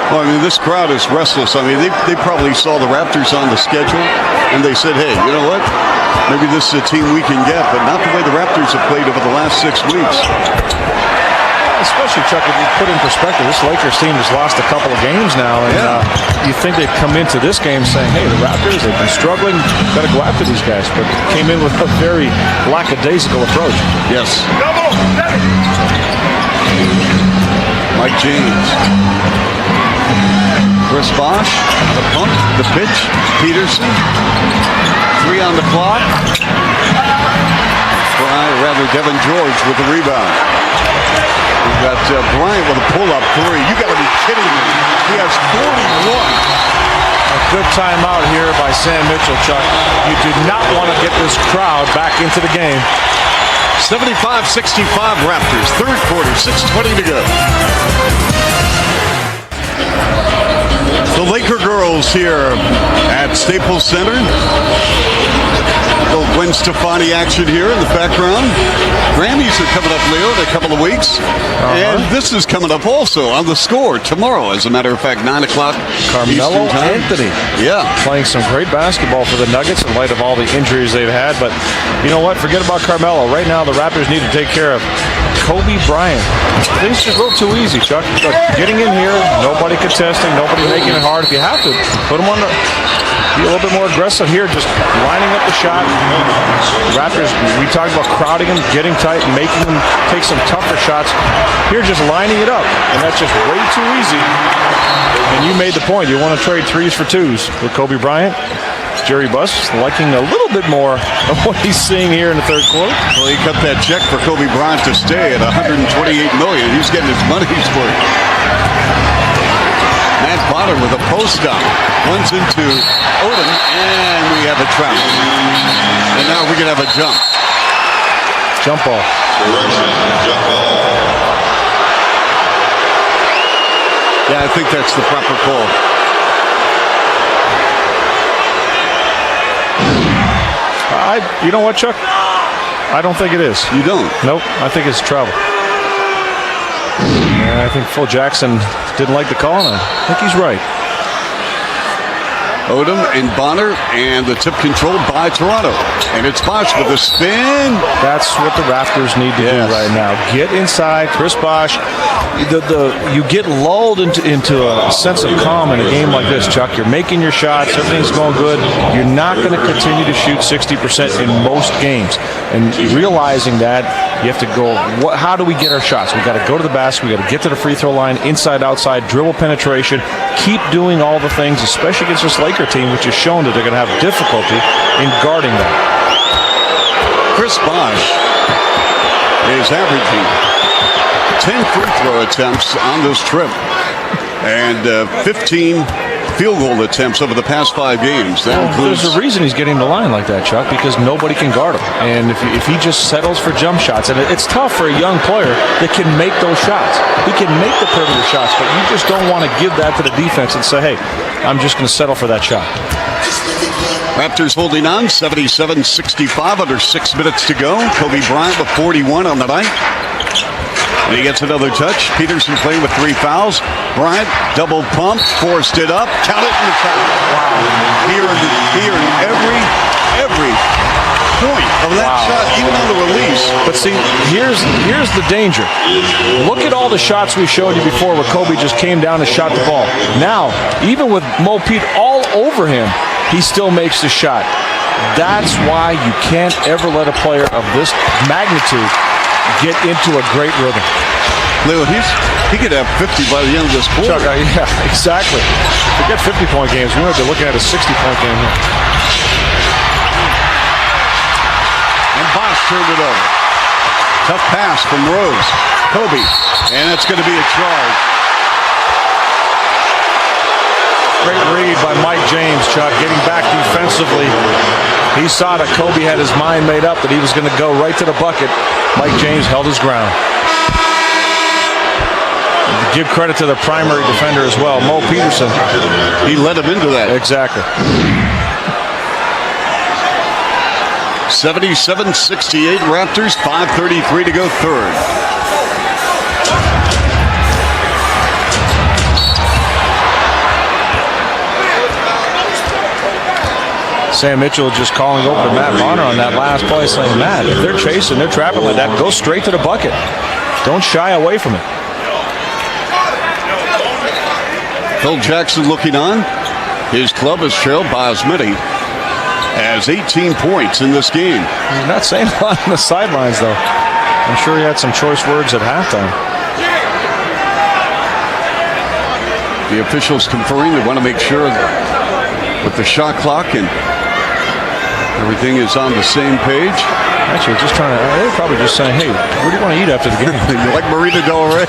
Well, I mean, this crowd is restless. I mean, they probably saw the Raptors on the schedule, and they said, hey, you know what? Maybe this is a team we can get, but not the way the Raptors have played over the last 6 weeks. Especially, Chuck, if you put in perspective, this Lakers team has lost a couple of games now, and you think they'd come into this game saying, hey, the Raptors, they've been struggling, got to go after these guys, but came in with a very lackadaisical approach. Yes. Mike James. Chris Bosh, the pump, the pitch, Peterson. 3 on the clock. Devin George with the rebound. We've got Bryant with a pull-up 3. You got to be kidding me. He has 41. A good timeout here by Sam Mitchell, Chuck. You do not want to get this crowd back into the game. 75-65 Raptors. Third quarter, 6:20 to go. The Laker girls here at Staples Center. Little Gwen Stefani action here in the background. Grammys are coming up, Leo, in a couple of weeks. And this is coming up also on The Score tomorrow, as a matter of fact, 9 o'clock Carmelo Eastern time. Anthony. Yeah. Playing some great basketball for the Nuggets in light of all the injuries they've had. But you know what? Forget about Carmelo. Right now, the Raptors need to take care of Kobe Bryant. Things just a little too easy, Chuck. Look, getting in here, nobody contesting, nobody making it hard. If you have to, put them on the... Be a little bit more aggressive here, just lining up the shot. The Raptors, we talked about crowding them, getting tight, and making them take some tougher shots. Here, just lining it up, and that's just way too easy. And you made the point. You want to trade 3s for 2s with Kobe Bryant. Jerry Buss liking a little bit more of what he's seeing here in the third quarter. Well, he cut that check for Kobe Bryant to stay at $128 million. He's getting his money's worth. Matt Potter with a post up. Runs into Odom, and we have a trap. And now we're going to have a jump. Jump ball. Jump ball. Yeah, I think that's the proper call. You know what, Chuck? I don't think it is. You don't? Nope. I think it's travel. Yeah, I think Phil Jackson didn't like the call, and I think he's right. Odom and Bonner, and the tip controlled by Toronto. And it's Bosh with a spin. That's what the Raptors need to do right now. Get inside. Chris Bosh. You get lulled into a sense of calm in a game like this, Chuck. You're making your shots. Everything's going good. You're not going to continue to shoot 60% in most games. And realizing that, you have to go, how do we get our shots? We've got to go to the basket. We've got to get to the free throw line, inside, outside, dribble penetration. Keep doing all the things, especially against this Laker team, which has shown that they're going to have difficulty in guarding them. Chris Bosh is averaging 10 free throw attempts on this trip and 15 field goal attempts over the past 5 games. That includes... There's a reason he's getting the line like that, Chuck, because nobody can guard him. And if he just settles for jump shots, and it's tough for a young player that can make those shots. He can make the perimeter shots, but you just don't want to give that to the defense and say, hey, I'm just going to settle for that shot. Raptors holding on, 77-65, under 6 minutes to go. Kobe Bryant with 41 on the night. And he gets another touch. Peterson playing with 3 fouls. Bryant, double pump, forced it up. Count it in the foul. Wow. Here in every point of that shot, even on the release. But see, here's the danger. Look at all the shots we showed you before where Kobe just came down and shot the ball. Now, even with Mo Pete all over him, he still makes the shot. That's why you can't ever let a player of this magnitude get into a great rhythm. Leo, he could have 50 by the end of this quarter. Chuck, yeah, exactly. Forget 50-point games. We might be looking at a 60-point game here. And Bosh turned it over. Tough pass from Rose. Kobe. And it's going to be a charge. Great read by Mike James, Chuck, getting back defensively. He saw that Kobe had his mind made up that he was going to go right to the bucket. Mike James held his ground. Give credit to the primary defender as well, Mo Peterson. He led him into that. Exactly. 77-68 Raptors, 5:33 to go third. Sam Mitchell just calling over to Matt Bonner on that last play, saying, Matt, if they're chasing, they're trapping like that, go straight to the bucket. Don't shy away from it. Phil Jackson looking on. His club is trailed by as many as 18 points in this game. He's not saying a lot on the sidelines, though. I'm sure he had some choice words at halftime. The officials conferring. They want to make sure with the shot clock and everything is on the same page. Actually, just trying to, they're probably just saying, hey, what do you want to eat after the game? You like Marina Del Rey?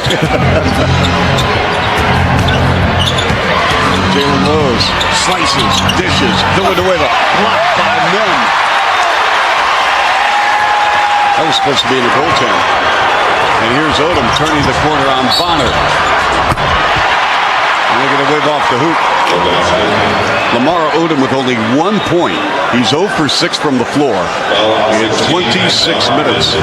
Jalen Rose slices, dishes, Villanueva, blocked by Nunn. That was supposed to be in the goaltender. And here's Odom turning the corner on Bonner. And they're going to wave off the hoop. Lamar Odom with only 1 point. He's 0 for 6 from the floor in 26 minutes.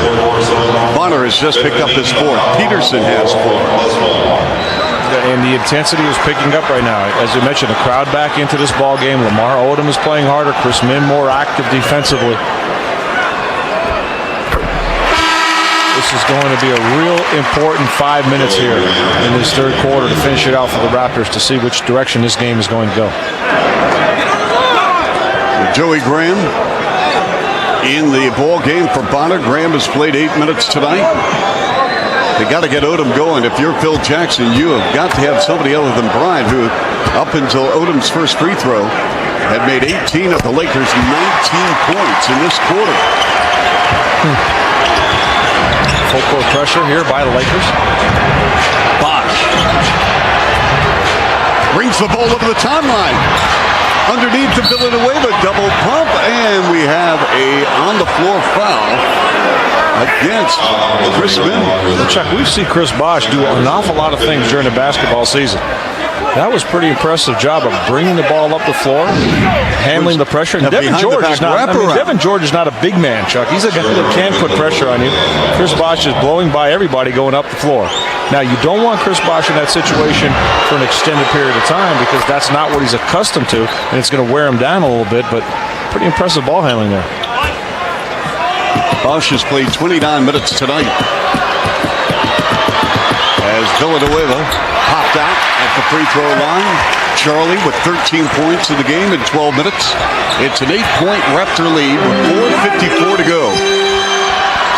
Bonner has just picked up his fourth. Peterson has 4. And the intensity is picking up right now. As you mentioned, the crowd back into this ball game. Lamar Odom is playing harder. Chris Min more active defensively. This is going to be a real important 5 minutes here in this third quarter to finish it out for the Raptors to see which direction this game is going to go. Joey Graham in the ball game for Bonner. Graham has played 8 minutes tonight. They got to get Odom going. If you're Phil Jackson, you have got to have somebody other than Bryant, who up until Odom's first free throw had made 18 of the Lakers' 19 points in this quarter. Full court pressure here by the Lakers. Bosh brings the ball over the timeline. Underneath the Villanueva double pump, and we have a on-the-floor foul against Chris Min. Chuck, we've seen Chris Bosh do an awful lot of things during the basketball season. That was a pretty impressive job of bringing the ball up the floor, handling the pressure. And Devin George is not a big man, Chuck. He's a guy that can put pressure on you. Chris Bosh is blowing by everybody going up the floor. Now, you don't want Chris Bosh in that situation for an extended period of time because that's not what he's accustomed to, and it's going to wear him down a little bit, but pretty impressive ball handling there. Bosh has played 29 minutes tonight. As Villanueva popped out at the free throw line. Charlie with 13 points in the game in 12 minutes. It's an 8-point Raptor lead with 4:54 to go.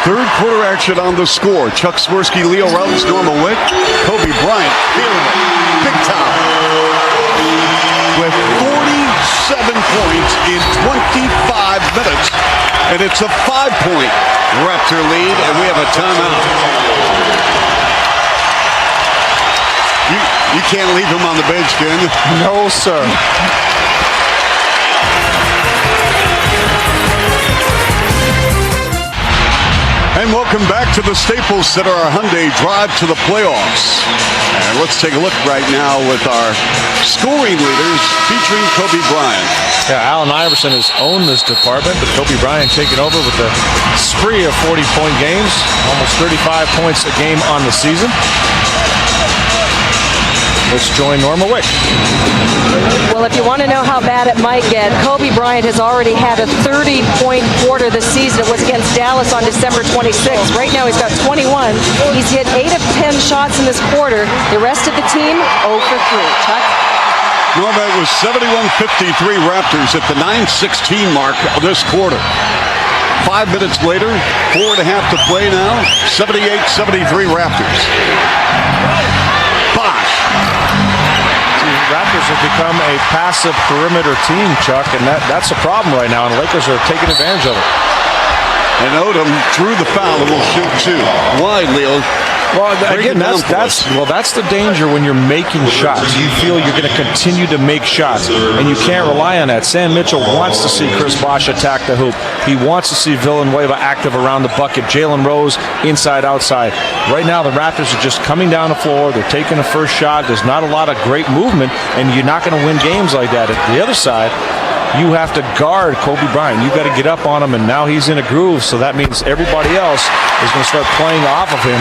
Third quarter action on the score. Chuck Swirsky, Leo Rounds, Norma Wick, Kobe Bryant feeling it big time with 47 points in 25 minutes. And it's a 5-point Raptor lead, and we have a timeout. You can't leave him on the bench, can you? No, sir. And welcome back to the Staples Center, our Hyundai drive to the playoffs. And let's take a look right now with our scoring leaders featuring Kobe Bryant. Yeah, Allen Iverson has owned this department, but Kobe Bryant taking over with a spree of 40-point games, almost 35 points a game on the season. Let's join Norma Wick. Well, if you want to know how bad it might get, Kobe Bryant has already had a 30-point quarter this season. It was against Dallas on December 26th. Right now he's got 21. He's hit 8 of 10 shots in this quarter. The rest of the team, 0 for 3. Chuck? Norma, it was 71-53 Raptors at the 9:16 mark of this quarter. 5 minutes later, 4.5 to play now, 78-73 Raptors. Bosh. Raptors have become a passive perimeter team, Chuck, and that's a problem right now, and the Lakers are taking advantage of it. And Odom drew the foul and will shoot two. Why, Leo? Well, again, that's the danger when you're making shots. You feel you're going to continue to make shots, and you can't rely on that. Sam Mitchell wants to see Chris Bosh attack the hoop. He wants to see Villanueva active around the bucket. Jalen Rose inside, outside. Right now, the Raptors are just coming down the floor. They're taking a first shot. There's not a lot of great movement, and you're not going to win games like that. At the other side, you have to guard Kobe Bryant. You got to get up on him, and now he's in a groove, so that means everybody else is going to start playing off of him,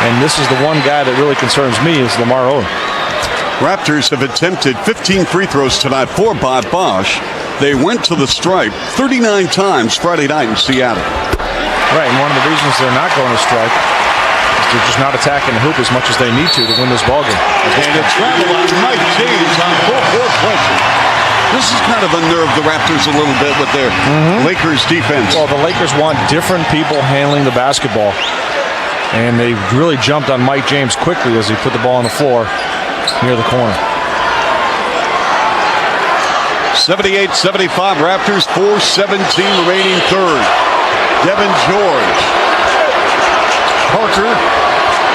and this is the one guy that really concerns me is Lamar Odom. Raptors have attempted 15 free throws tonight, 4 by Bosh. They went to the stripe 39 times Friday night in Seattle. Right, and one of the reasons they're not going to stripe is they're just not attacking the hoop as much as they need to win this ballgame. And a travel on Mike James on full pressure. This is kind of unnerved the Raptors a little bit with their Lakers defense. Well, the Lakers want different people handling the basketball. And they really jumped on Mike James quickly as he put the ball on the floor near the corner. 78-75 Raptors, 4:17 remaining third. Devin George. Parker.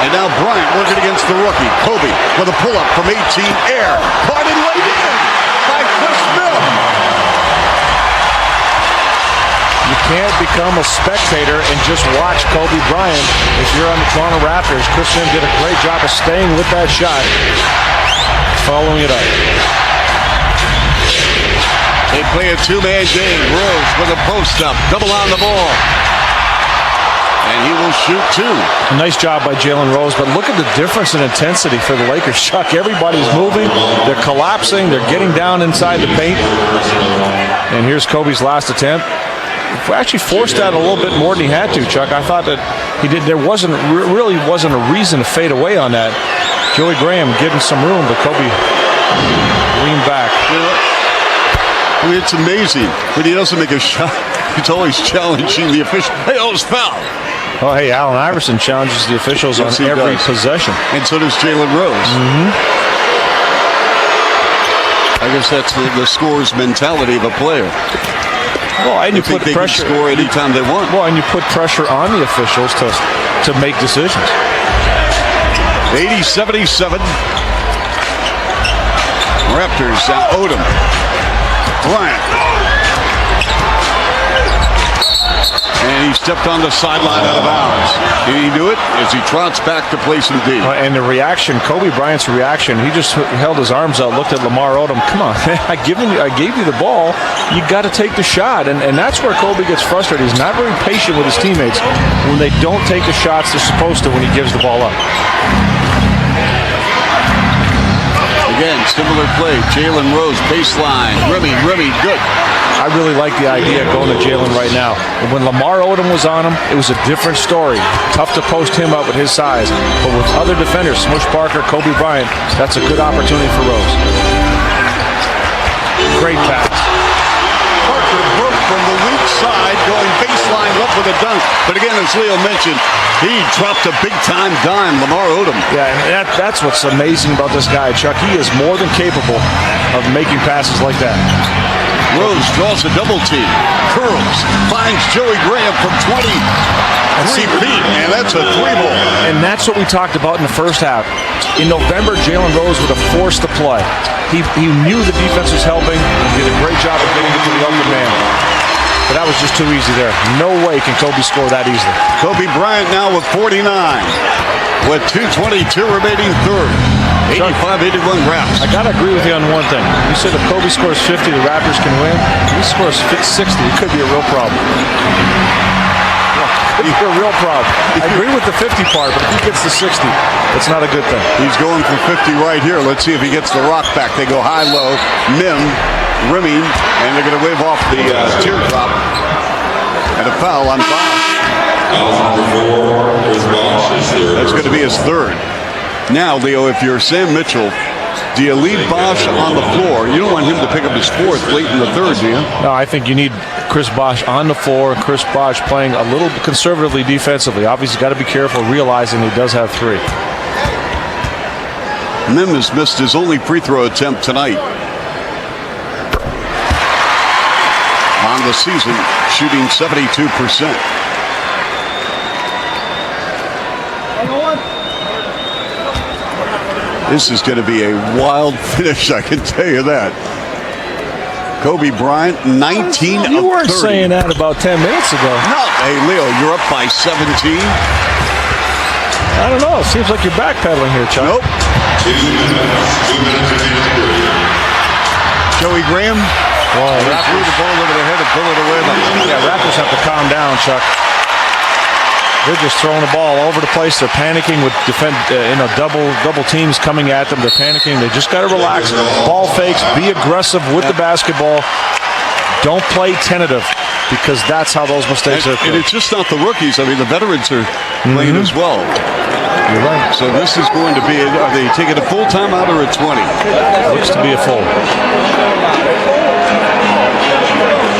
And now Bryant working against the rookie. Kobe with a pull-up from 18 air. Caught and laid in by Chris Smith. You can't become a spectator and just watch Kobe Bryant. If you're on the Toronto Raptors, Chris Smith did a great job of staying with that shot, following it up. They play a two-man game. Rose with a post-up. Double on the ball. And he will shoot two. A nice job by Jalen Rose, but look at the difference in intensity for the Lakers. Chuck, everybody's moving. They're collapsing. They're getting down inside the paint. And here's Kobe's last attempt. He actually forced that a little bit more than he had to, Chuck. I thought that he did. There really wasn't a reason to fade away on that. Joey Graham getting some room, but Kobe leaned back. I mean, it's amazing. When he doesn't make a shot, he's always challenging the official. Hey, oh, it's foul. Oh, hey, Allen Iverson challenges the officials on every possession. And so does Jalen Rose. I guess that's the scorer's mentality of a player. Well, and you put they pressure. Can score anytime they want. Well, and you put pressure on the officials to make decisions. 80-77. Raptors, Odom. Bryant. And he stepped on the sideline out of bounds. Did he do it? As he trots back to place him deep. And the reaction, Kobe Bryant's reaction, he just held his arms out, looked at Lamar Odom. Come on, I gave you the ball. You got to take the shot. And that's where Kobe gets frustrated. He's not very patient with his teammates when they don't take the shots they're supposed to when he gives the ball up. Again, similar play. Jalen Rose, baseline. Remy, good. I really like the idea of going to Jalen right now. When Lamar Odom was on him, it was a different story. Tough to post him up with his size. But with other defenders, Smush Parker, Kobe Bryant, that's a good opportunity for Rose. Great pass. Parker broke from the weak side, going baseline up with a dunk. But again, as Leo mentioned, he dropped a big-time dime, Lamar Odom. Yeah, that's what's amazing about this guy, Chuck. He is more than capable of making passes like that. Rose draws a double team, curls, finds Joey Graham from 23 feet, and that's a three ball. And that's what we talked about in the first half. In November, Jalen Rose would have forced the play. He knew the defense was helping and did a great job of getting it to the open man. But that was just too easy there. No way can Kobe score that easily. Kobe Bryant now with 49, with 2:22 remaining third. 85-81 Raps. I got to agree with you on one thing. You said if Kobe scores 50, the Raptors can win. If he scores 60, it could be a real problem. It could be a real problem. I agree with the 50 part, but if he gets the 60, it's not a good thing. He's going for 50 right here. Let's see if he gets the rock back. They go high-low, rimming, and they're going to wave off the teardrop. And a foul on Bosh. That's going to be his third. Now, Leo, if you're Sam Mitchell, do you leave Bosh on the floor? You don't want him to pick up his fourth late in the third, do you? No, I think you need Chris Bosh on the floor. Chris Bosh playing a little conservatively defensively. Obviously, got to be careful, realizing he does have three. Mim has missed his only free throw attempt tonight. On the season, shooting 72%. This is going to be a wild finish, I can tell you that. Kobe Bryant, 19 You of weren't 30. saying that about 10 minutes ago. No. Hey, Leo, you're up by 17. I don't know. It seems like you're backpedaling here, Chuck. Nope. 2 minutes and 53. Joey Graham. Well, He threw the ball over their head and pull it away. Yeah, Raptors have to calm down, Chuck. They're just throwing the ball all over the place. They're panicking with double teams coming at them. They're panicking. They just got to relax. Ball fakes. Be aggressive with the basketball. Don't play tentative, because that's how those mistakes are. And it's just not the rookies. I mean, the veterans are playing as well. You're right. So this is going to be, are they taking a full timeout or a 20? Looks to be a full.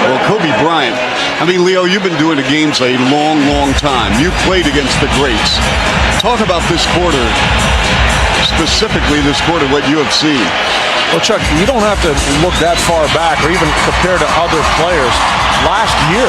Well, Kobe Bryant, I mean, Leo, you've been doing the games a long, long time. You played against the greats. Talk about this quarter, specifically this quarter, what you have seen. Well, Chuck, you don't have to look that far back or even compare to other players. Last year,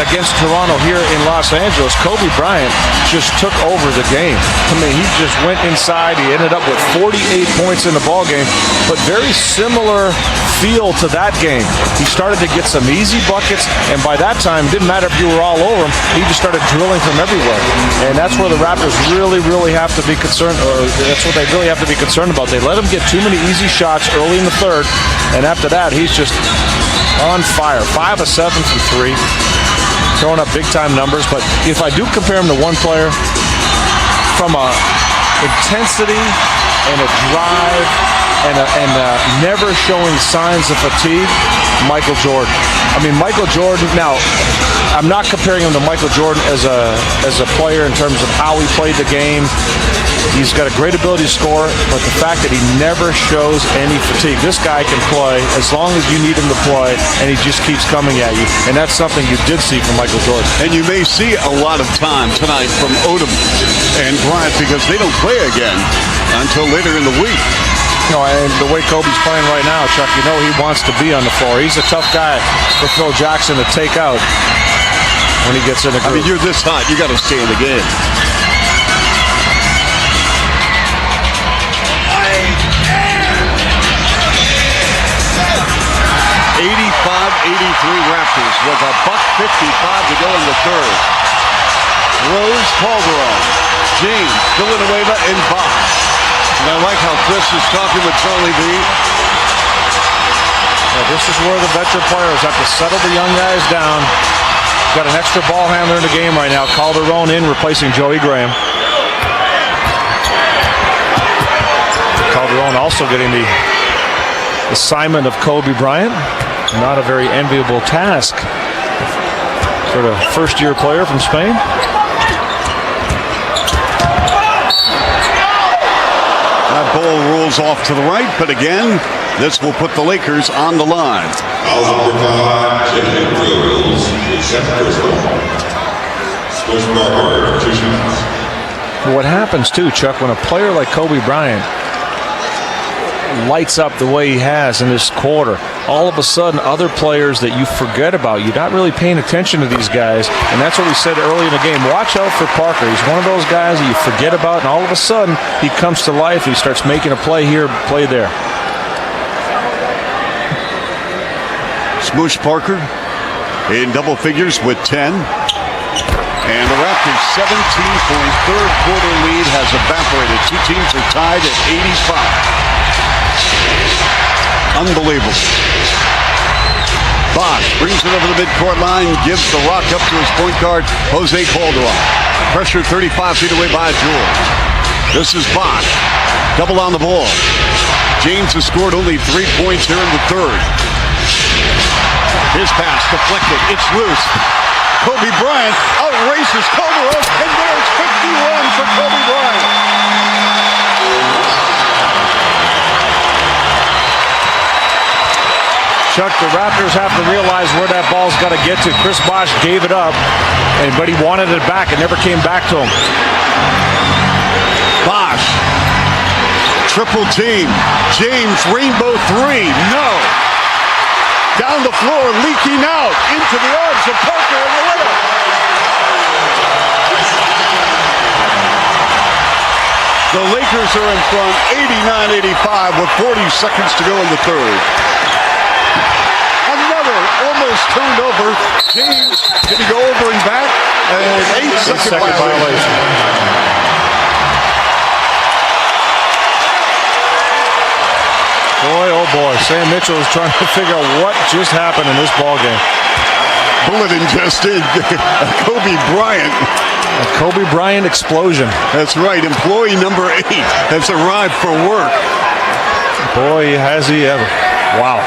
against Toronto here in Los Angeles, Kobe Bryant just took over the game. I mean, he just went inside. He ended up with 48 points in the ball game, but very similar feel to that game. He started to get some easy buckets, and by that time, it didn't matter if you were all over him. He just started drilling from everywhere, and that's where the Raptors really have to be concerned, or that's what they really have to be concerned about. They let him get too many easy shots early in the third, and after that, he's just on fire. 5 of 7 from 3. Throwing up big-time numbers. But if I do compare him to one player, from a intensity and a drive and never showing signs of fatigue, Michael Jordan. I mean, Michael Jordan, now, I'm not comparing him to Michael Jordan as a player in terms of how he played the game. He's got a great ability to score, but the fact that he never shows any fatigue. This guy can play as long as you need him to play, and he just keeps coming at you. And that's something you did see from Michael Jordan. And you may see a lot of time tonight from Odom and Bryant, because they don't play again until later in the week. You know, and the way Kobe's playing right now, Chuck, you know he wants to be on the floor. He's a tough guy for Phil Jackson to take out when he gets in the group. I mean, you're this hot, you got to stay in the game. 85-83 Raptors with a $1:55 to go in the third. Rose, Calderon, James, Villanueva, and Bosch. And I like how Chris is talking with Charlie V. Well, this is where the veteran players have to settle the young guys down. Got an extra ball handler in the game right now. Calderon in, replacing Joey Graham. Calderon also getting the assignment of Kobe Bryant. Not a very enviable task for the first-year player from Spain. That ball rolls off to the right, but again, this will put the Lakers on the line. Foul number 5, Jalen Rose with Seth Curry. Smush Parker, 2 shots. What happens too, Chuck, when a player like Kobe Bryant lights up the way he has in this quarter, all of a sudden other players that you forget about, you're not really paying attention to these guys, and that's what we said early in the game. Watch out for Parker. He's one of those guys that you forget about, and all of a sudden he comes to life. He starts making a play here, play there. Smoosh Parker in double figures with 10. And the Raptors' 17-point third quarter lead has evaporated. Two teams are tied at 85. Unbelievable. Bosch brings it over the midcourt line, gives the rock up to his point guard, Jose Calderon. Pressure 35 feet away by George. This is Bosch. Double on the ball. James has scored only 3 points here in the third. His pass deflected. It's loose. Kobe Bryant outraces Calderon, and there's 51 for Kobe Bryant. Chuck, the Raptors have to realize where that ball's got to get to. Chris Bosh gave it up, but he wanted it back. It never came back to him. Bosch, triple team. James, rainbow three. No. Down the floor, leaking out into the arms of Parker and the winner. The Lakers are in front 89-85 with 40 seconds to go in the third. Another almost turned over. James, did he go over and back? And 8-second violation. Boy, oh boy, Sam Mitchell is trying to figure out what just happened in this ballgame. Bulletin just in. Kobe Bryant. A Kobe Bryant explosion. That's right. Employee number 8 has arrived for work. Boy, has he ever. Wow.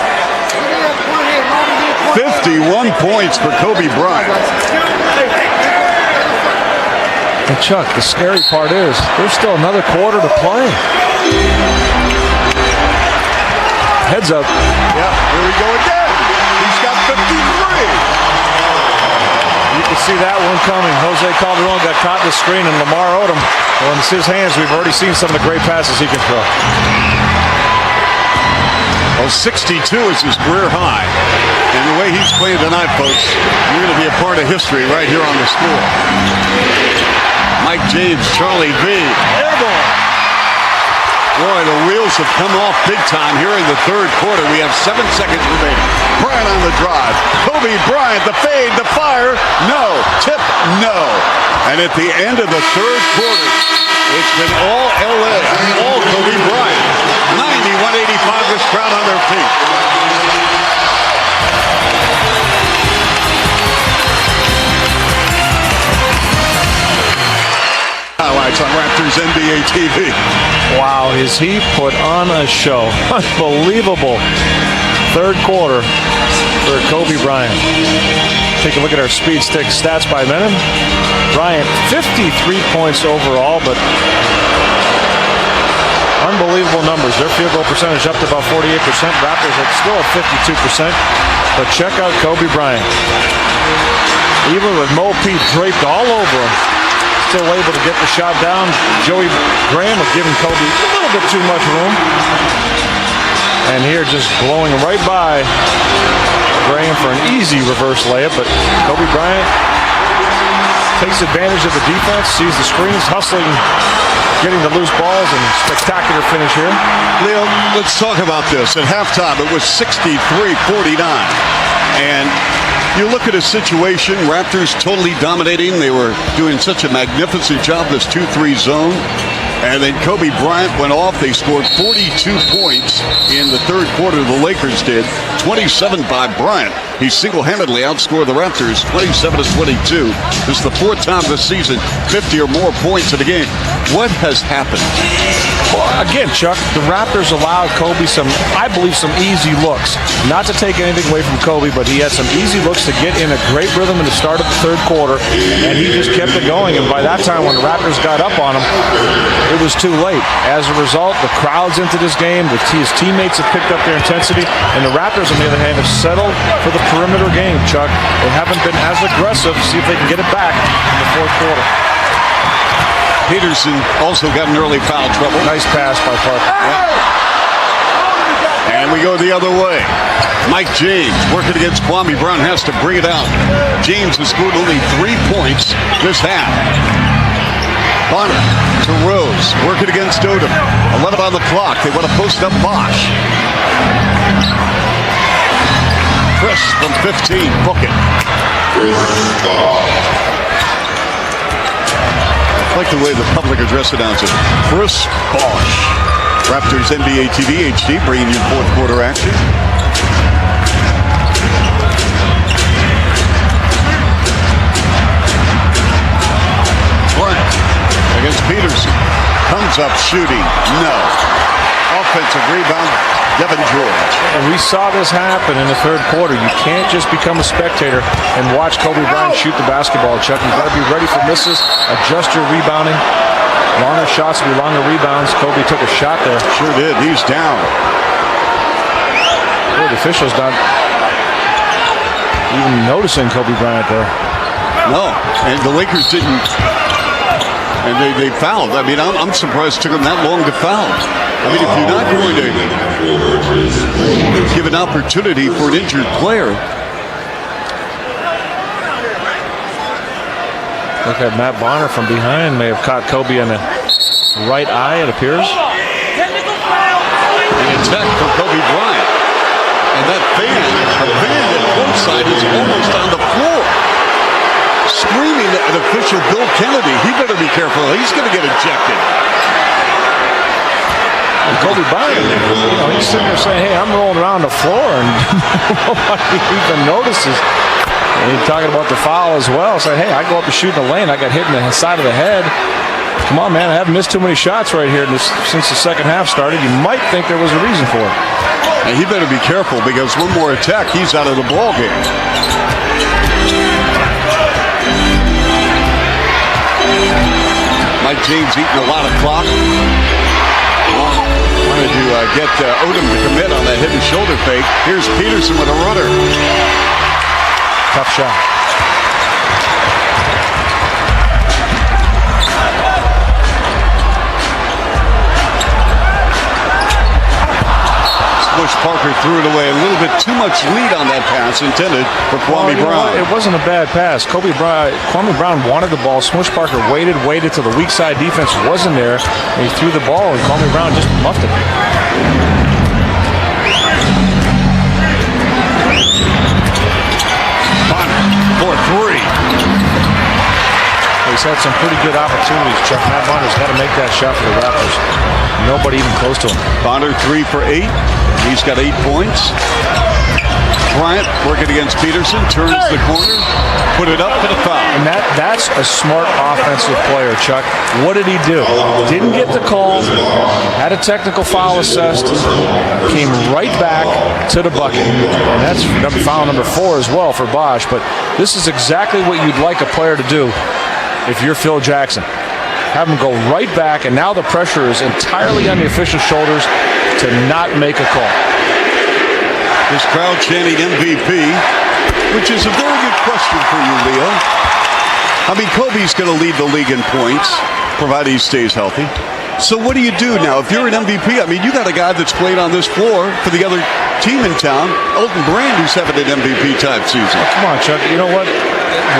51 points for Kobe Bryant. And Chuck, the scary part is there's still another quarter to play. Heads up. Yeah, here we go again. He's got 53. You can see that one coming. Jose Calderon got caught in the screen, and Lamar Odom, well, it's his hands. We've already seen some of the great passes he can throw. Well, 62 is his career high. And the way he's playing tonight, folks, you're going to be a part of history right here on the score. Mike James, Charlie V. Airborne. Boy, the wheels have come off big time here in the third quarter. We have 7 seconds remaining. Bryant on the drive. Kobe Bryant, the fade, the fire. No. Tip, no. And at the end of the third quarter, it's been all LA, all Kobe Bryant. 91-85, this crowd on their feet. Highlights on Raptors NBA TV. Wow, is he put on a show. Unbelievable third quarter for Kobe Bryant. Take a look at our speed stick stats by minute. Bryant, 53 points overall, but unbelievable numbers. Their field goal percentage up to about 48%. Raptors are still at 52%. But check out Kobe Bryant. Even with Mo Pete draped all over him, still able to get the shot down. Joey Graham was giving Kobe a little bit too much room. And here just blowing right by Graham for an easy reverse layup. But Kobe Bryant takes advantage of the defense, sees the screens, hustling, getting the loose balls, and spectacular finish here. Leo, let's talk about this. At halftime, it was 63-49. And you look at a situation, Raptors totally dominating. They were doing such a magnificent job, this 2-3 zone. And then Kobe Bryant went off. They scored 42 points in the third quarter, the Lakers did. 27 by Bryant. He single-handedly outscored the Raptors 27-22. This is the fourth time this season, 50 or more points in a game. What has happened? Well, again, Chuck, the Raptors allowed Kobe I believe, some easy looks. Not to take anything away from Kobe, but he had some easy looks to get in a great rhythm in the start of the third quarter, and he just kept it going. And by that time, when the Raptors got up on him, it was too late. As a result, the crowd's into this game. His teammates have picked up their intensity, and the Raptors, on the other hand, have settled for the perimeter game, Chuck. They haven't been as aggressive. See if they can get it back in the fourth quarter. Peterson also got in early foul trouble. Nice pass by Parker. Yeah. And we go the other way. Mike James working against Kwame Brown, has to bring it out. James has scored only 3 points this half. Bonner to Rose, working against Odom. 11 on the clock. They want to post up Bosch. Chris from 15, book it. I like the way the public address announces Chris Bosch. Raptors NBA TV HD bringing you fourth quarter action. Bryant against Peterson. Comes up shooting. No. Offensive rebound, Devin George. And we saw this happen in the third quarter. You can't just become a spectator and watch Kobe Bryant shoot the basketball, Chuck. You've got to be ready for misses, adjust your rebounding. Longer shots will be longer rebounds. Kobe took a shot there. Sure did. He's down. Boy, the official's not even noticing Kobe Bryant there. No, and the Lakers didn't. And they fouled. I mean, I'm surprised it took them that long to foul. I mean, if you're not going to give an opportunity for an injured player. Look at Matt Bonner from behind may have caught Kobe in a right eye, it appears. Technical foul. An attack for Kobe Bryant. And that fan at courtside is almost on the floor. Screaming at official Bill Kennedy. He better be careful. He's going to get ejected. And Kobe Bryant, he's sitting there saying, hey, I'm rolling around the floor, and nobody even notices. And he's talking about the foul as well. Saying, hey, I go up to shoot in the lane. I got hit in the side of the head. Come on, man. I haven't missed too many shots right here since the second half started. You might think there was a reason for it. And he better be careful because one more attack, he's out of the ball game. Mike James eating a lot of clock. Wanted to get Odom to commit on that head and shoulder fake. Here's Peterson with a runner. Tough shot. Bush Parker threw it away. A little bit too much lead on that pass intended for Kwame Brown. It wasn't a bad pass. Kwame Brown wanted the ball. Smush Parker waited till the weak side defense wasn't there. And he threw the ball, and Kwame Brown just muffed it. Bonner for three. He's had some pretty good opportunities, Chuck. Matt Bonner's got to make that shot for the Raptors. Nobody even close to him. Bonner 3 for 8. He's got 8 points. Bryant working against Peterson, turns the corner, put it up for the foul. And that's a smart offensive player, Chuck. What did he do? Didn't get the call, had a technical foul assessed, came right back to the bucket. And that's foul number 4 as well for Bosch. But this is exactly what you'd like a player to do if you're Phil Jackson. Have him go right back, and now the pressure is entirely on the official's shoulders to not make a call. This crowd chanting MVP, which is a very good question for you, Leo. I mean, Kobe's going to lead the league in points, provided he stays healthy. So what do you do now? If you're an MVP, I mean, you got a guy that's played on this floor for the other team in town, Elton Brand, who's having an MVP type season. Come on, Chuck. You know what?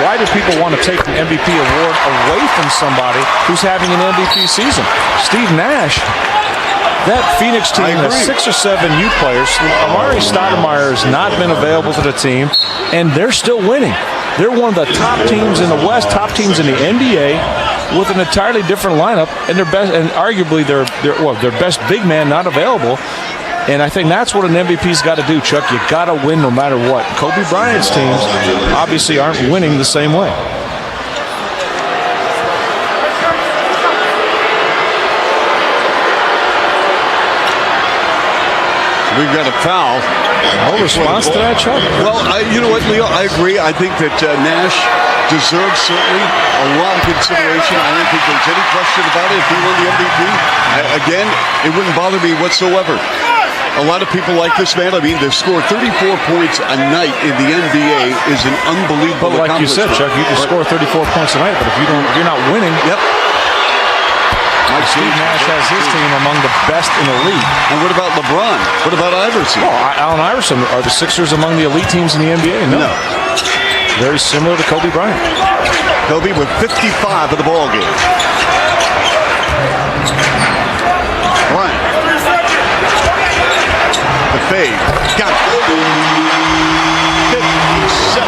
Why do people want to take the MVP award away from somebody who's having an MVP season? Steve Nash. That Phoenix team has 6 or 7 youth players. Amari Stoudemire has not been available to the team, and they're still winning. They're one of the top teams in the West, top teams in the NBA, with an entirely different lineup, and their best, and arguably their best big man not available. And I think that's what an MVP's got to do, Chuck. You got to win no matter what. Kobe Bryant's teams obviously aren't winning the same way. We've got a foul. No response to that, Chuck? Well, you know what, Leo? I agree. I think that Nash deserves certainly a lot of consideration. I don't think there's any question about it if he won the MVP. Again, it wouldn't bother me whatsoever. A lot of people like this man. I mean, to score 34 points a night in the NBA is an unbelievable accomplishment. But like you said, Chuck, you can score 34 points a night, but if you're not winning. Yep. Steve Nash has his team among the best in the league. And what about LeBron? What about Iverson? Well, Allen Iverson, are the Sixers among the elite teams in the NBA? No. Very similar to Kobe Bryant. Kobe with 55 of the ball game. Bryant. The fade. Got it. 57.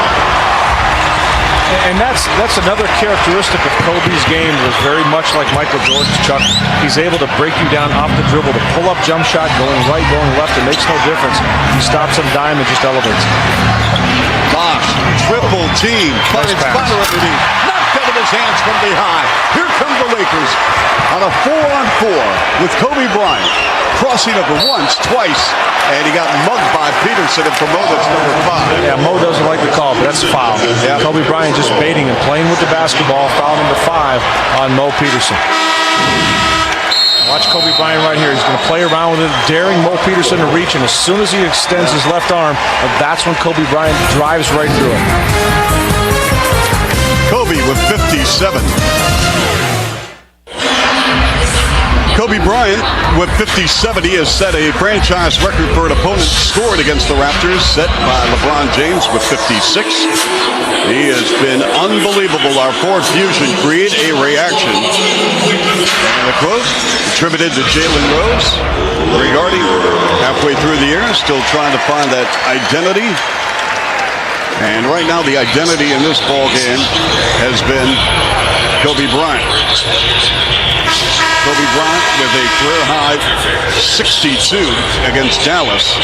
And that's another characteristic of Kobe's game. Was very much like Michael Jordan's, Chuck. He's able to break you down off the dribble, to pull up jump shot, going right, going left. It makes no difference. He stops him dime and just elevates. Bosch, triple team. Finds Bonner underneath. Knocked out of his hands from behind. Here come the Lakers on a 4-on-4 with Kobe Bryant. Crossing over once, twice, and he got mugged by Peterson and promoted to number 5. Yeah, Mo doesn't like the call, but that's a foul. Yeah. Kobe Bryant just baiting and playing with the basketball. Foul number 5 on Mo Peterson. Watch Kobe Bryant right here. He's going to play around with it, daring Mo Peterson to reach, and as soon as he extends his left arm, that's when Kobe Bryant drives right through it. Kobe with 57. Kobe Bryant with 57. He has set a franchise record for an opponent scored against the Raptors, set by LeBron James with 56. He has been unbelievable. Our Ford Fusion create a reaction. And a quote attributed to Jalen Rose regarding halfway through the year, still trying to find that identity. And right now the identity in this ball game has been Kobe Bryant. Kobe Bryant with a career-high 62 against Dallas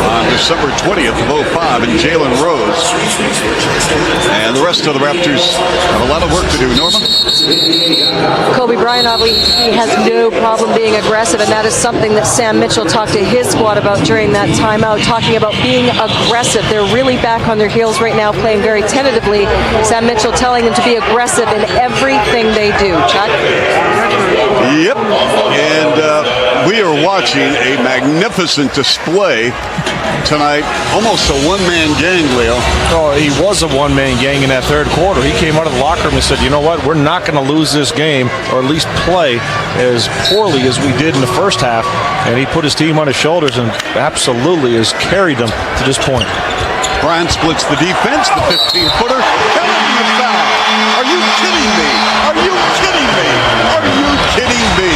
on December 20th of 05, and Jalen Rose. And the rest of the Raptors have a lot of work to do. Norma? Kobe Bryant, obviously, he has no problem being aggressive, and that is something that Sam Mitchell talked to his squad about during that timeout, talking about being aggressive. They're really back on their heels right now, playing very tentatively. Sam Mitchell telling them to be aggressive in everything they do. Chuck? Yep, and we are watching a magnificent display tonight. Almost a one-man gang, Leo. Oh, he was a one-man gang in that third quarter. He came out of the locker room and said, you know what, we're not going to lose this game, or at least play as poorly as we did in the first half. And he put his team on his shoulders and absolutely has carried them to this point. Bryant splits the defense, the 15-footer. Counting the foul. Are you kidding me? Are you kidding me? Are you kidding me?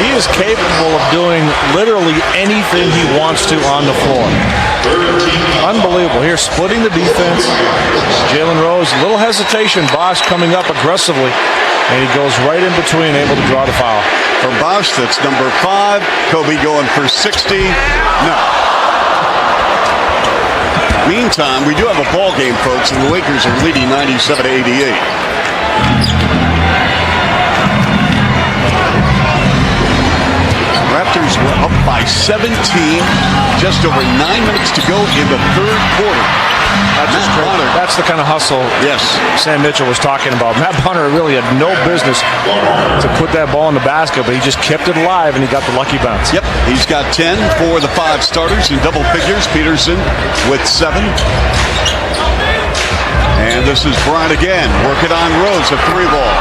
He is capable of doing literally anything he wants to on the floor. Unbelievable. Here, splitting the defense. Jalen Rose, a little hesitation. Bosch coming up aggressively, and he goes right in between, able to draw the foul. For Bosch, that's number 5. Kobe going for 60. No. Meantime, we do have a ball game, folks, and the Lakers are leading 97-88. Raptors were up by 17, just over 9 minutes to go in the third quarter. That's the kind of hustle Sam Mitchell was talking about. Matt Bonner really had no business to put that ball in the basket, but he just kept it alive, and he got the lucky bounce. Yep, he's got 10 for the 5 starters in double figures. Peterson with 7. And this is Bryant again, working on Rose, a 3-ball.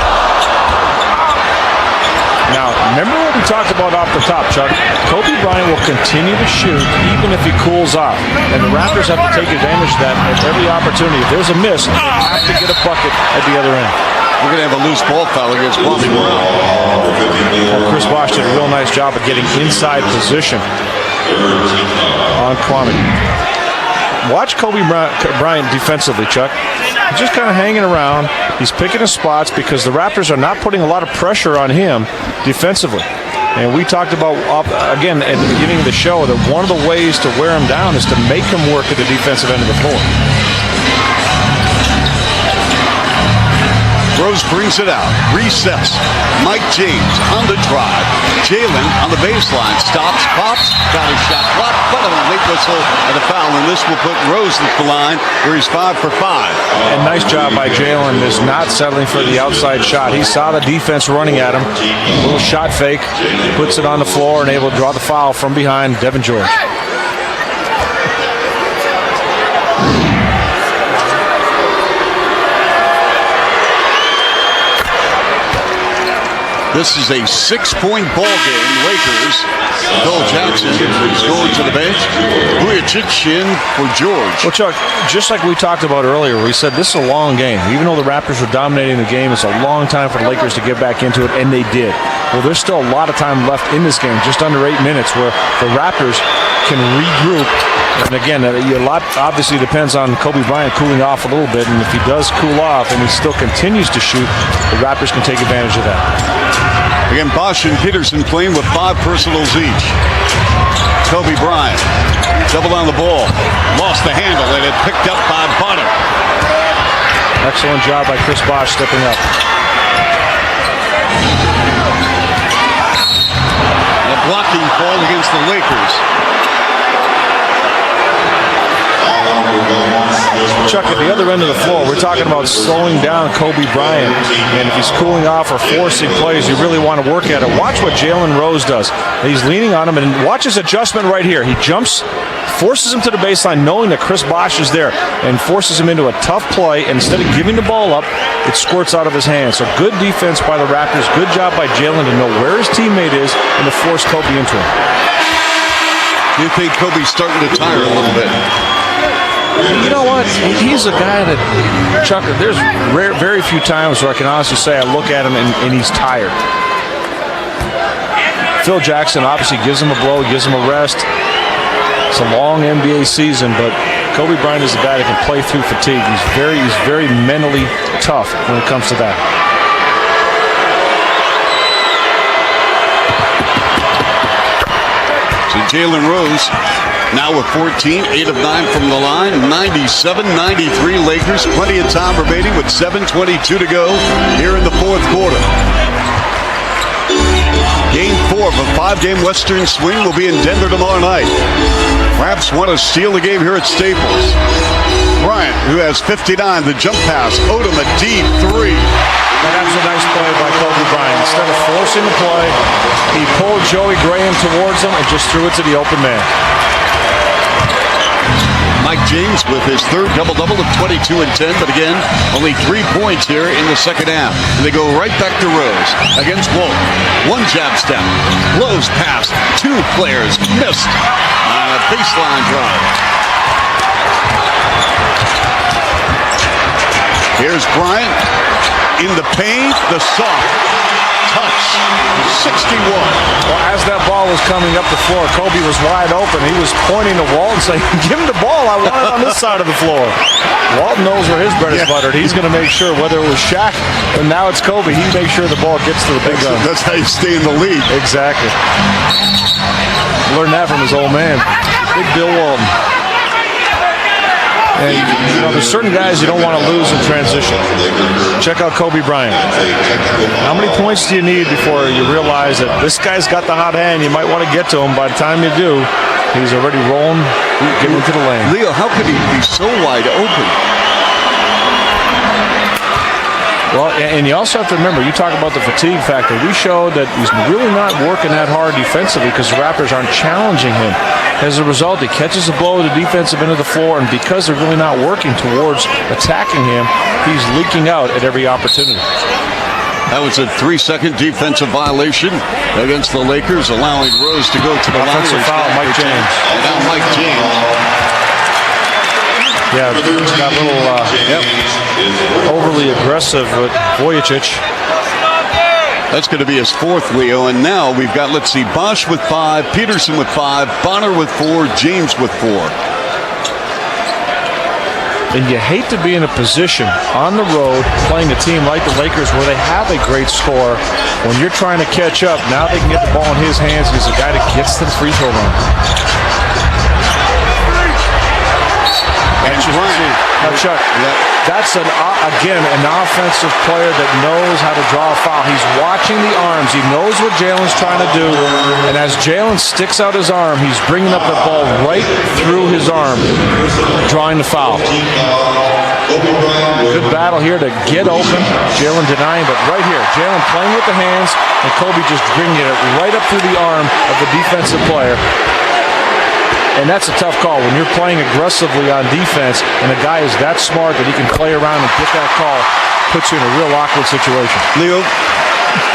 Now, remember what we talked about off the top, Chuck? Kobe Bryant will continue to shoot even if he cools off. And the Raptors have to take advantage of that at every opportunity. If there's a miss, they have to get a bucket at the other end. We're going to have a loose ball foul against Kwame Brown. Chris Bosh did a real nice job of getting inside position on Kwame. Watch Kobe Bryant defensively, Chuck. He's just kind of hanging around. He's picking his spots because the Raptors are not putting a lot of pressure on him defensively. And we talked about, again, at the beginning of the show, that one of the ways to wear him down is to make him work at the defensive end of the floor. Rose brings it out, resets. Mike James on the drive. Jalen on the baseline, stops, pops, got his shot blocked, but a late whistle and a foul, and this will put Rose at the line where he's 5 for 5. And nice job by Jalen, is not settling for the outside shot. He saw the defense running at him. A little shot fake, puts it on the floor and able to draw the foul from behind Devin George. This is a 6-point ball game. Lakers. Phil Jackson is going to the bench. Vujicic in for George. Well, Chuck, just like we talked about earlier, we said this is a long game. Even though the Raptors were dominating the game, it's a long time for the Lakers to get back into it, and they did. Well, there's still a lot of time left in this game, just under 8 minutes, where the Raptors can regroup. And again, a lot obviously depends on Kobe Bryant cooling off a little bit, and if he does cool off and he still continues to shoot, the Raptors can take advantage of that. Again, Bosch and Peterson playing with 5 personals each. Kobe Bryant, double on the ball, lost the handle, and it picked up by Bonner. Excellent job by Chris Bosh stepping up. A blocking fall against the Lakers. Chuck, at the other end of the floor, we're talking about slowing down Kobe Bryant. And if he's cooling off or forcing plays, you really want to work at it. Watch what Jalen Rose does. He's leaning on him, and watch his adjustment right here. He jumps, forces him to the baseline, knowing that Chris Bosh is there, and forces him into a tough play. And instead of giving the ball up, it squirts out of his hands. So good defense by the Raptors. Good job by Jalen to know where his teammate is and to force Kobe into him. Do you think Kobe's starting to tire a little bit? You know what? He's a guy that, Chuck, there's very few times where I can honestly say I look at him and he's tired. Phil Jackson obviously gives him a blow, gives him a rest. It's a long NBA season, but Kobe Bryant is a guy that can play through fatigue. He's very mentally tough when it comes to that. So Jalen Rose now with 14, 8 of 9 from the line, 97-93 Lakers. Plenty of time remaining with 7:22 to go here in the fourth quarter. Game 4 of a 5-game Western swing will be in Denver tomorrow night. Raps want to steal the game here at Staples. Bryant, who has 59, the jump pass, owed him a deep 3. That was a nice play by Kobe Bryant. Instead of forcing the play, he pulled Joey Graham towards him and just threw it to the open man. Mike James with his third double-double of 22 and 10, but again, only 3 points here in the second half. And they go right back to Rose against Walton. One jab step, blows past 2 players, missed on a baseline drive. Here's Bryant in the paint, the soft touch, 61. Well, as that ball was coming up the floor, Kobe was wide open. He was pointing to Walton saying, give him the ball, I want it on this side of the floor. Walton knows where his bread is buttered. He's going to make sure, whether it was Shaq, but now it's Kobe, he makes sure the ball gets to the big gun. That's how you stay in the lead. Exactly. Learned that from his old man, Big Bill Walton. And you know, there's certain guys you don't want to lose in transition. Check out Kobe Bryant. How many points do you need before you realize that this guy's got the hot hand? You might want to get to him. By the time you do, he's already rolling, getting into the lane. Leo, how could he be so wide open? Well, and you also have to remember, you talk about the fatigue factor. We showed that he's really not working that hard defensively because the Raptors aren't challenging him. As a result, he catches a blow at the defensive end of the floor, and because they're really not working towards attacking him, he's leaking out at every opportunity. That was a 3-second defensive violation against the Lakers, allowing Rose to go to the line. Offensive foul, Mike James. And now Mike James. Yeah, got a little overly aggressive with Vujicic. That's going to be his 4th, Leo. And now we've got, let's see, Bosh with 5, Peterson with 5, Bonner with 4, James with 4. And you hate to be in a position on the road playing a team like the Lakers where they have a great score. When you're trying to catch up, now they can get the ball in his hands. He's a guy that gets to the free throw line. Now, Chuck, that's again an offensive player that knows how to draw a foul. He's watching the arms. He knows what Jalen's trying to do. And as Jalen sticks out his arm, he's bringing up the ball right through his arm, drawing the foul. Good battle here to get open. Jalen denying, but right here, Jalen playing with the hands, and Kobe just bringing it right up through the arm of the defensive player. And that's a tough call when you're playing aggressively on defense and a guy is that smart that he can play around and get that call, puts you in a real awkward situation. Leo,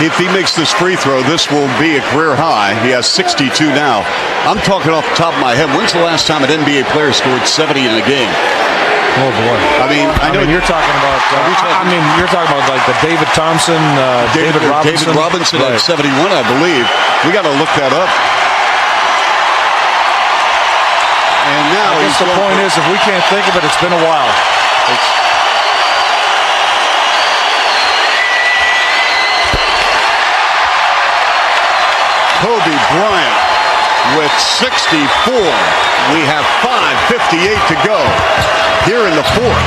if he makes this free throw, this will be a career high. He has 62 now. I'm talking off the top of my head. When's the last time an NBA player scored 70 in a game? Oh boy! I mean, you're talking about. You're talking about like the David Thompson, David Robinson. David Robinson at 71, I believe. We got to look that up. And now I guess the point is, if we can't think of it, it's been a while. Kobe Bryant with 64. We have 5:58 to go here in the fourth.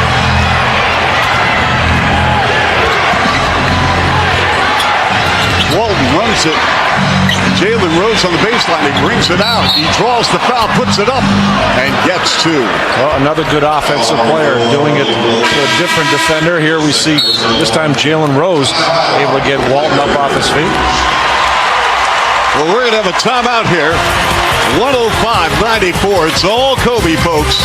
Walton runs it Jalen Rose on the baseline. He brings it out. He draws the foul, puts it up, and gets two. Well, another good offensive player doing it to a different defender. Here we see this time Jalen Rose able to get Walton up off his feet. Well, we're going to have a timeout here. 105-94. It's all Kobe, folks.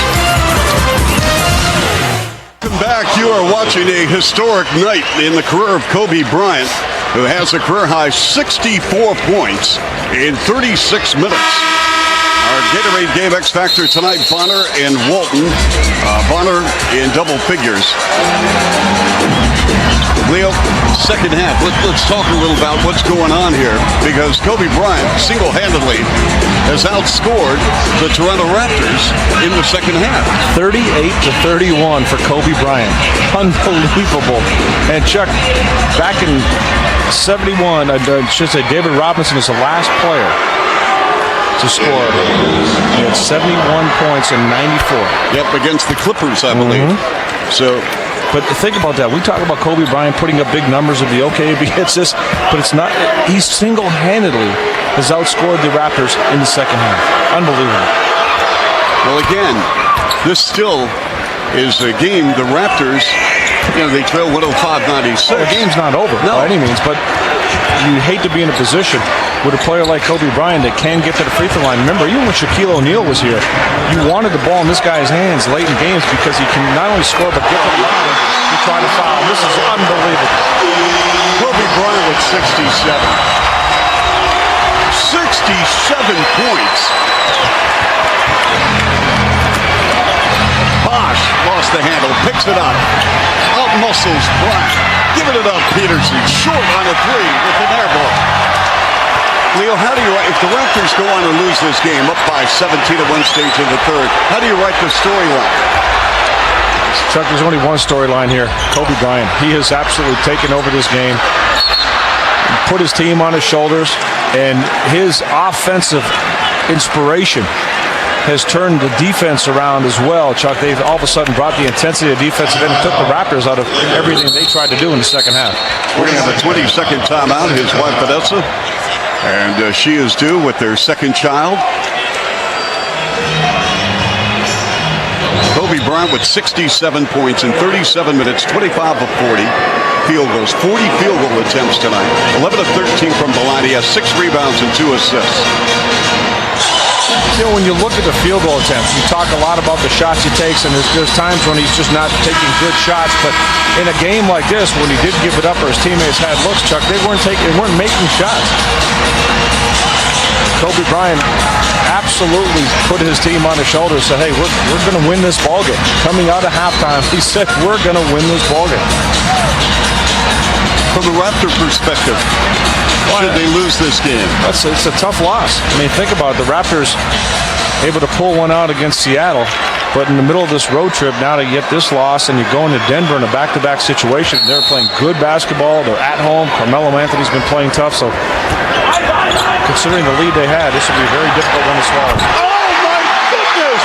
Welcome back. You are watching a historic night in the career of Kobe Bryant, who has a career-high 64 points in 36 minutes. Our Gatorade Game X Factor tonight, Bonner and Walton. Bonner in double figures. Leo, second half. Let's talk a little about what's going on here, because Kobe Bryant single-handedly has outscored the Toronto Raptors in the second half. 38-31 for Kobe Bryant. Unbelievable. And Chuck, back in 71, I should say David Robinson is the last player to score. He had 71 points in 94. Yep, against the Clippers, I believe. So, but think about that. We talk about Kobe Bryant putting up big numbers. It'd be okay if he hits this, but it's not. He single-handedly has outscored the Raptors in the second half. Unbelievable. Well, again, this still is a game. The Raptors, they trail 105-96. The game's not over by any means, but you hate to be in a position with a player like Kobe Bryant that can get to the free throw line. Remember, even when Shaquille O'Neal was here, you wanted the ball in this guy's hands late in games because he can not only score but get to the line to try to foul. This is unbelievable. Kobe Bryant with 67. 67 points. Bosh lost the handle, picks it up. Out muscles Bryant. Giving it up, Peterson. Short on a three with an air ball. Leo, how do you write, if the Raptors go on to lose this game up by 17 at one stage in the third, how do you write the storyline? Chuck, there's only one storyline here. Kobe Bryant. He has absolutely taken over this game, put his team on his shoulders, and his offensive inspiration has turned the defense around as well. Chuck, they've all of a sudden brought the intensity of defense and took the Raptors out of everything they tried to do in the second half. We're going to have a 20-second timeout. His wife, Vanessa, and she is due with their second child. Kobe Bryant with 67 points in 37 minutes, 25 of 40 field goals, 40 field goal attempts tonight, 11 of 13 from the line. He has 6 rebounds and 2 assists. When you look at the field goal attempts, you talk a lot about the shots he takes, and there's times when he's just not taking good shots. But in a game like this, when he did give it up or his teammates had looks, Chuck, they weren't making shots. Kobe Bryant absolutely put his team on his shoulders and said, hey, we're going to win this ballgame. Coming out of halftime, he said, we're going to win this ballgame. From the Raptor perspective, should they lose this game? It's a tough loss. I mean, think about it. The Raptors able to pull one out against Seattle, but in the middle of this road trip, now to get this loss, and you're going to Denver in a back-to-back situation. They're playing good basketball. They're at home. Carmelo Anthony's been playing tough, so considering the lead they had, this would be a very difficult one to swallow. Oh, my goodness!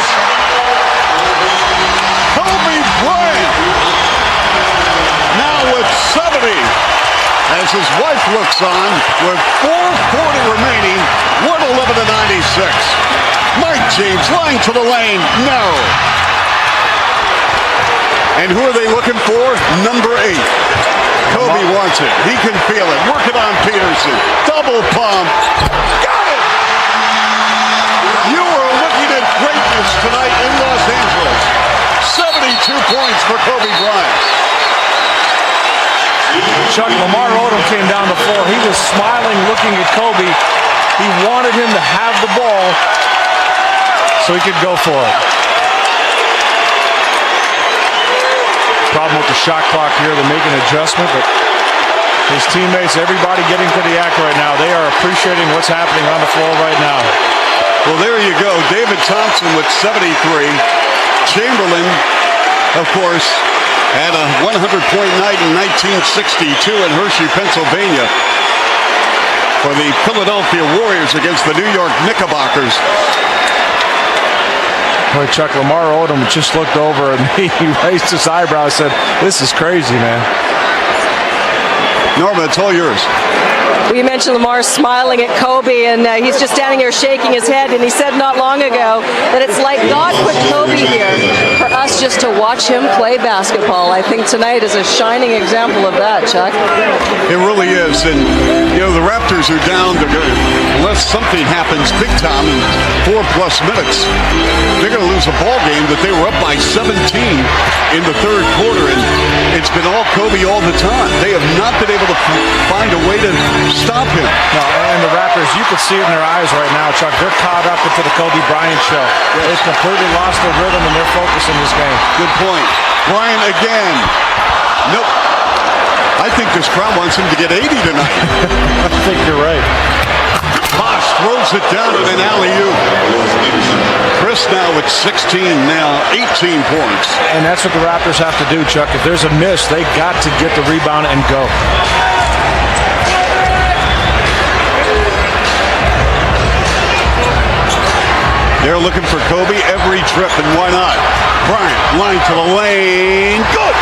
Kobe Bryant now with 70 as his wife looks on with 4:40 remaining, 111-96. Mike James lying to the lane, no. And who are they looking for? Number 8. Kobe wants it. He can feel it. Work it on Peterson. Double pump. Got it! You are looking at greatness tonight in Los Angeles. 72 points for Kobe Bryant. Chuck, Lamar Odom came down the floor. He was smiling, looking at Kobe. He wanted him to have the ball so he could go for it. Problem with the shot clock here. They're making an adjustment, but his teammates, everybody getting to the act right now. They are appreciating what's happening on the floor right now. Well, there you go. David Thompson with 73. Chamberlain, of course, had a 100-point night in 1962 in Hershey, Pennsylvania for the Philadelphia Warriors against the New York Knickerbockers. Boy, Chuck, Lamar Odom just looked over and he raised his eyebrow and said, this is crazy, man. Norma, it's all yours. We mentioned Lamar smiling at Kobe, and he's just standing here shaking his head, and he said not long ago that it's like God put Kobe here for us just to watch him play basketball. I think tonight is a shining example of that, Chuck. It really is, and the Raptors are down. Unless something happens big time in 4+ minutes, they're going to lose a ball game that they were up by 17 in the third quarter, and it's been all Kobe all the time. They have not been able to find a way to stop him. No, and the Raptors, you can see it in their eyes right now, Chuck. They're caught up into the Kobe Bryant show. They've completely lost their rhythm and their focus in this game. Good point. Bryant again. Nope. I think this crowd wants him to get 80 tonight. I think you're right. Bosh throws it down in an alley-oop. Chris now with 16, now 18 points. And that's what the Raptors have to do, Chuck. If there's a miss, they got to get the rebound and go. They're looking for Kobe every trip, and why not? Bryant, line to the lane. Good!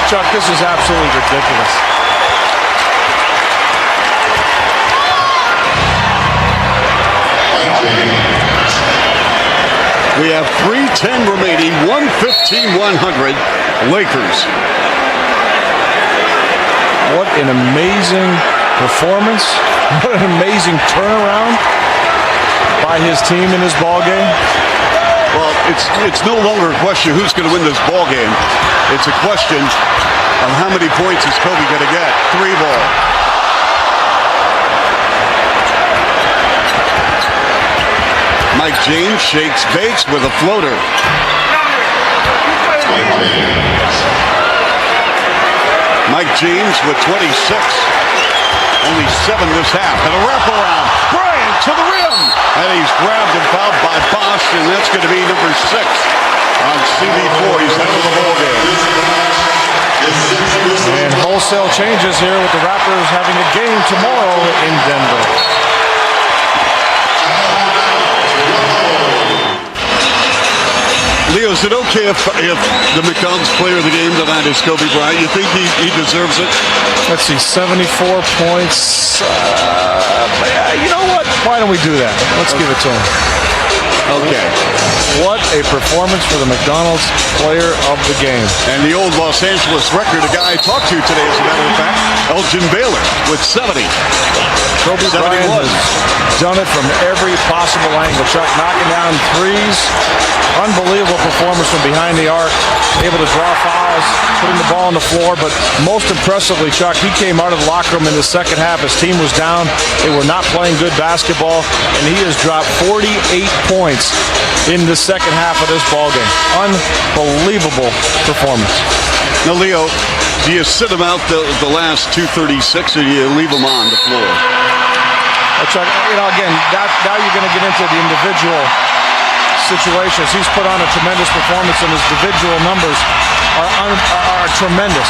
Chuck, this is absolutely ridiculous. We have 3:10 remaining, 115-100, Lakers. What an amazing performance. What an amazing turnaround by his team in this ball game. Well, it's no longer a question who's going to win this ball game. It's a question of how many points is Kobe going to get. 3 ball. Mike James shakes, bakes with a floater. Mike James with 26. Only 7 this half. And a wraparound. Bryant to the rim. And he's grabbed and fouled by Bosh, and that's going to be number 6 on CB4. He's out of the ball game. And wholesale changes here with the Raptors having a game tomorrow in Denver. Leo, is it okay if the McDonald's player of the game tonight is Kobe Bryant? You think he deserves it? Let's see, 74 points. You know what? Why don't we do that? Let's give it to him. Okay. What a performance for the McDonald's player of the game. And the old Los Angeles record, a guy I talked to today, as a matter of fact, Elgin Baylor with 70. Kobe Bryant has done it from every possible angle. Chuck knocking down threes. Unbelievable performance from behind the arc. Able to draw fouls, putting the ball on the floor. But most impressively, Chuck, he came out of the locker room in the second half. His team was down. They were not playing good basketball. And he has dropped 48 points in the second half of this ball game. Unbelievable performance. Now, Leo, do you sit him out the last 2:36 or do you leave him on the floor? Chuck, again, now you're going to get into the individual situations. He's put on a tremendous performance, and his individual numbers are tremendous.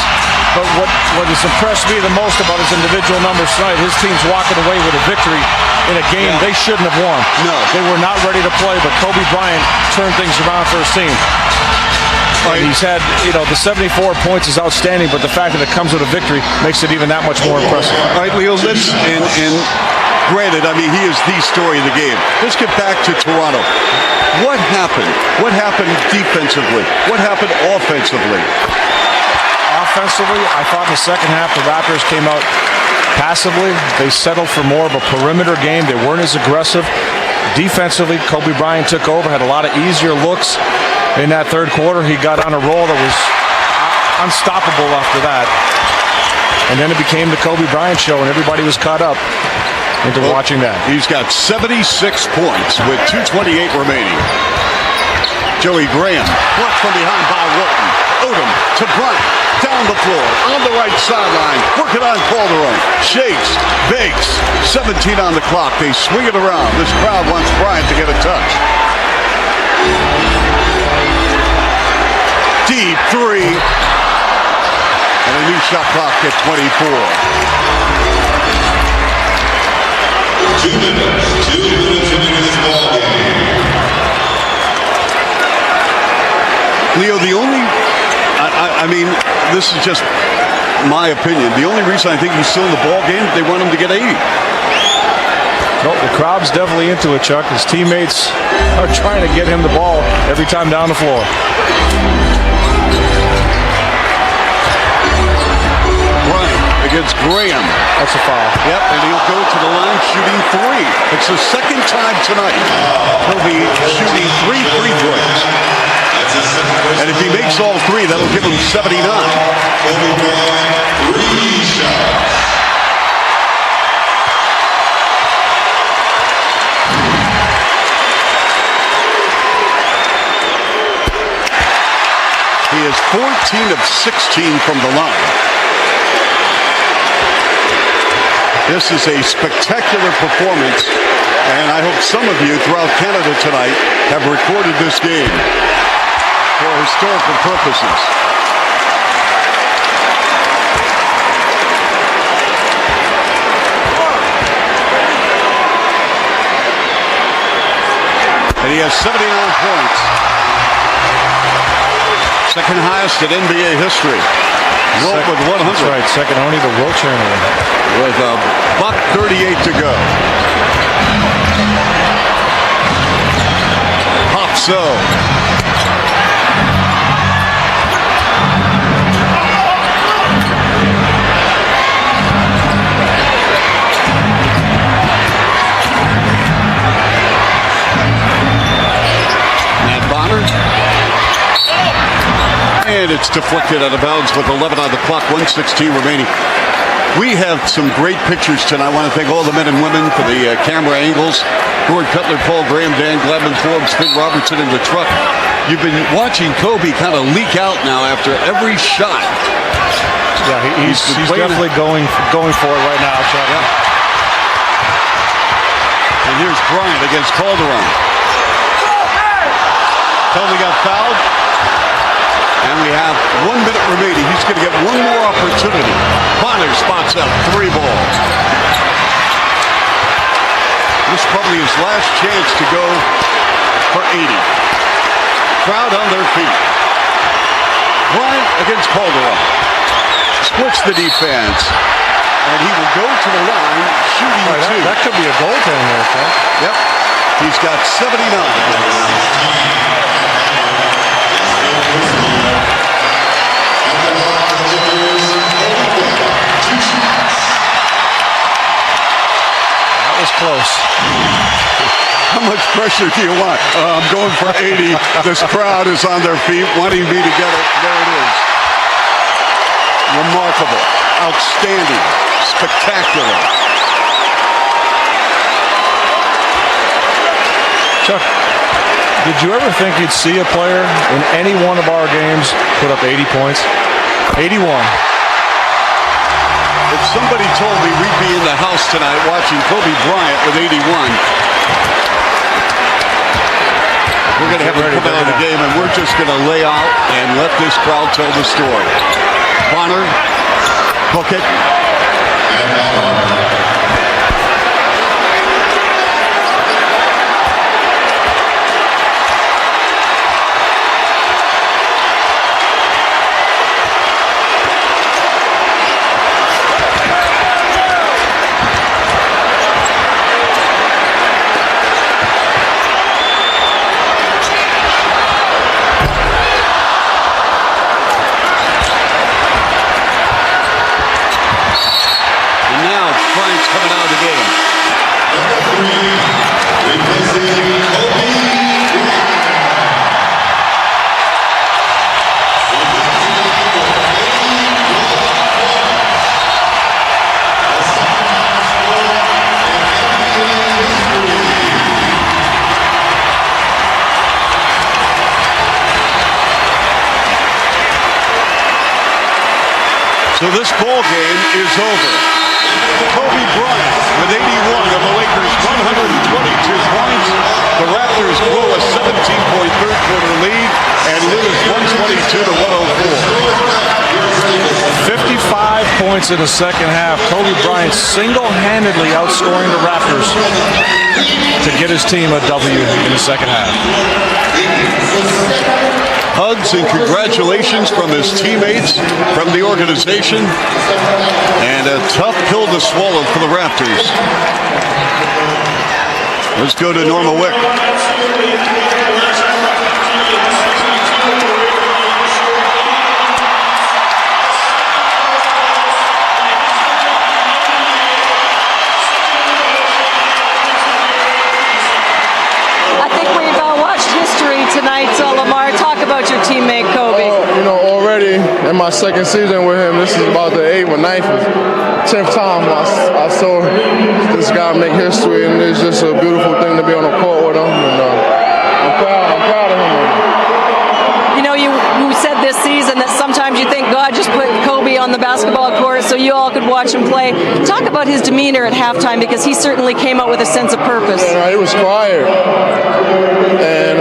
But what has impressed me the most about his individual numbers tonight, his team's walking away with a victory in a game they shouldn't have won. No. They were not ready to play, but Kobe Bryant turned things around for his team. And he's had, the 74 points is outstanding, but the fact that it comes with a victory makes it even that much more impressive. All right, Leo, and granted, he is the story of the game. Let's get back to Toronto. What happened? What happened defensively? What happened offensively? Offensively, I thought in the second half the Raptors came out passively. They settled for more of a perimeter game. They weren't as aggressive. Defensively, Kobe Bryant took over, had a lot of easier looks in that third quarter. He got on a roll that was unstoppable after that. And then it became the Kobe Bryant show, and everybody was caught up into watching that. He's got 76 points with 2:28 remaining. Joey Graham blocked from behind by Wilton. Odom to Bryant, down the floor, on the right sideline, working on Calderon. Shakes, bakes, 17 on the clock. They swing it around. This crowd wants Bryant to get a touch. Deep three. And a new shot clock at 24. 2 minutes remaining in this ball game. Leo, the only I mean, this is just my opinion. The only reason I think he's still in the ball game, they want him to get 80. Well, the crowd's definitely into it, Chuck. His teammates are trying to get him the ball every time down the floor. Bryant against Graham. That's a foul. Yep, and he'll go to the line shooting 3. It's the second time tonight he'll be shooting 3 free throws. And if he makes all 3, that'll give him 79. He is 14 of 16 from the line. This is a spectacular performance, and I hope some of you throughout Canada tonight have recorded this game for historical purposes. And he has 79 points. Second highest in NBA history. Wilt with 100. That's right, second only to Wilt Chamberlain. With a $1:38 to go. Popso. Matt Bonner. And it's deflected out of bounds with 11 on the clock, 1:16 remaining. We have some great pictures tonight. I want to thank all the men and women for the camera angles. Gord Cutler, Paul Graham, Dan Gladman, Forbes, Finn Robertson in the truck. You've been watching Kobe kind of leak out now after every shot. Yeah, he's definitely going for it right now, Chuck. Yeah. And here's Bryant against Calderon. Kobe got fouled. And we have 1 minute remaining. He's going to get one more opportunity. Bonner spots up 3 ball. This is probably his last chance to go for 80. Crowd on their feet. Bryant against Calderon. Splits the defense. And he will go to the line shooting 2. That could be a goaltend there, Chuck. Yep. He's got 79. That was close. How much pressure do you want? I'm going for 80. This crowd is on their feet wanting me to get it. There it is. Remarkable. Outstanding. Spectacular. Chuck, did you ever think you'd see a player in any one of our games put up 80 points? 81. If somebody told me we'd be in the house tonight watching Kobe Bryant with 81, we're going to have him come out of the game, and we're just going to lay out and let this crowd tell the story. Bonner, hook it. Coming out of the game. So this ball game is over. Kobe Bryant with 81 of the Lakers' 122 points. The Raptors blow a 17-point third-quarter lead and lose 122 to 104. 55 points in the second half. Kobe Bryant single-handedly outscoring the Raptors to get his team a W in the second half. hugs and congratulations from his teammates, from the organization, and a tough pill to swallow for the Raptors. Let's go to Norma Wick. Tonight, Lamar, talk about your teammate Kobe. Already in my second season with him, this is about the 8th or 9th or 10th time I saw this guy make history, and it's just a beautiful thing to be on the court with him. And I'm proud of him. You said this season that sometimes you think God just put Kobe on the basketball court so you all could watch him play. Talk about his demeanor at halftime, because he certainly came out with a sense of purpose. Yeah, he was quiet, and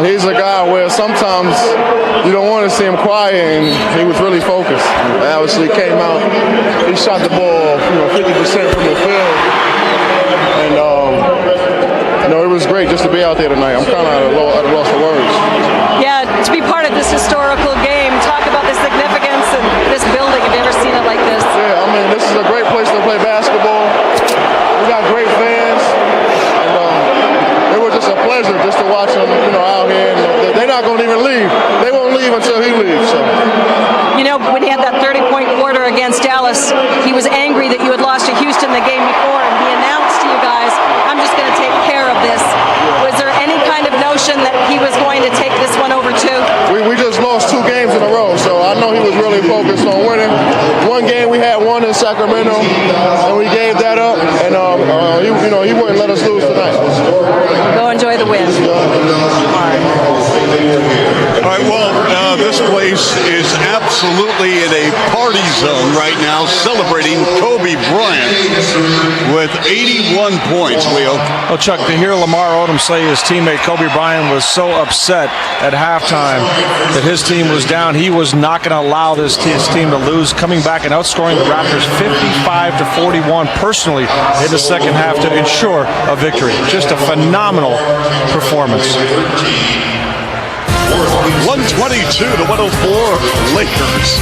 he's a guy where sometimes you don't want to see him quiet, and he was really focused. Obviously, he came out, he shot the ball, 50% from the field, and it was great just to be out there tonight. I'm kind of at a loss for words. Yeah, to be part of this historical game. Talk about the significance of this building. Have you ever seen it like this? Yeah, I mean, this is a great place to play basketball. We got great fans, and it was just a pleasure just to watch them, out here. And they're not going to even leave. They won't leave until he leaves. So. When he had that 30-point quarter against Dallas, he was angry that you had lost to Houston the game before, and he announced to you guys, I'm just going to take care of this. Was there any kind of notion that he was going to take this one over too? We just lost 2 games in a row, so I know he was really focused on winning. One game we had won in Sacramento, and we gave that up, and he wouldn't let us lose tonight. Go enjoy the win. All right, well, this place is absolutely in a party zone right now, celebrating Kobe Bryant with 81 points, Leo. Well, Chuck, to hear Lamar Odom say his teammate Kobe Bryant was so upset at halftime that his team was down, he was not going to allow his team to lose, coming back and outscoring the Raptors 55-41 personally in the second half to ensure a victory. Just a phenomenal performance. 122-104 Lakers.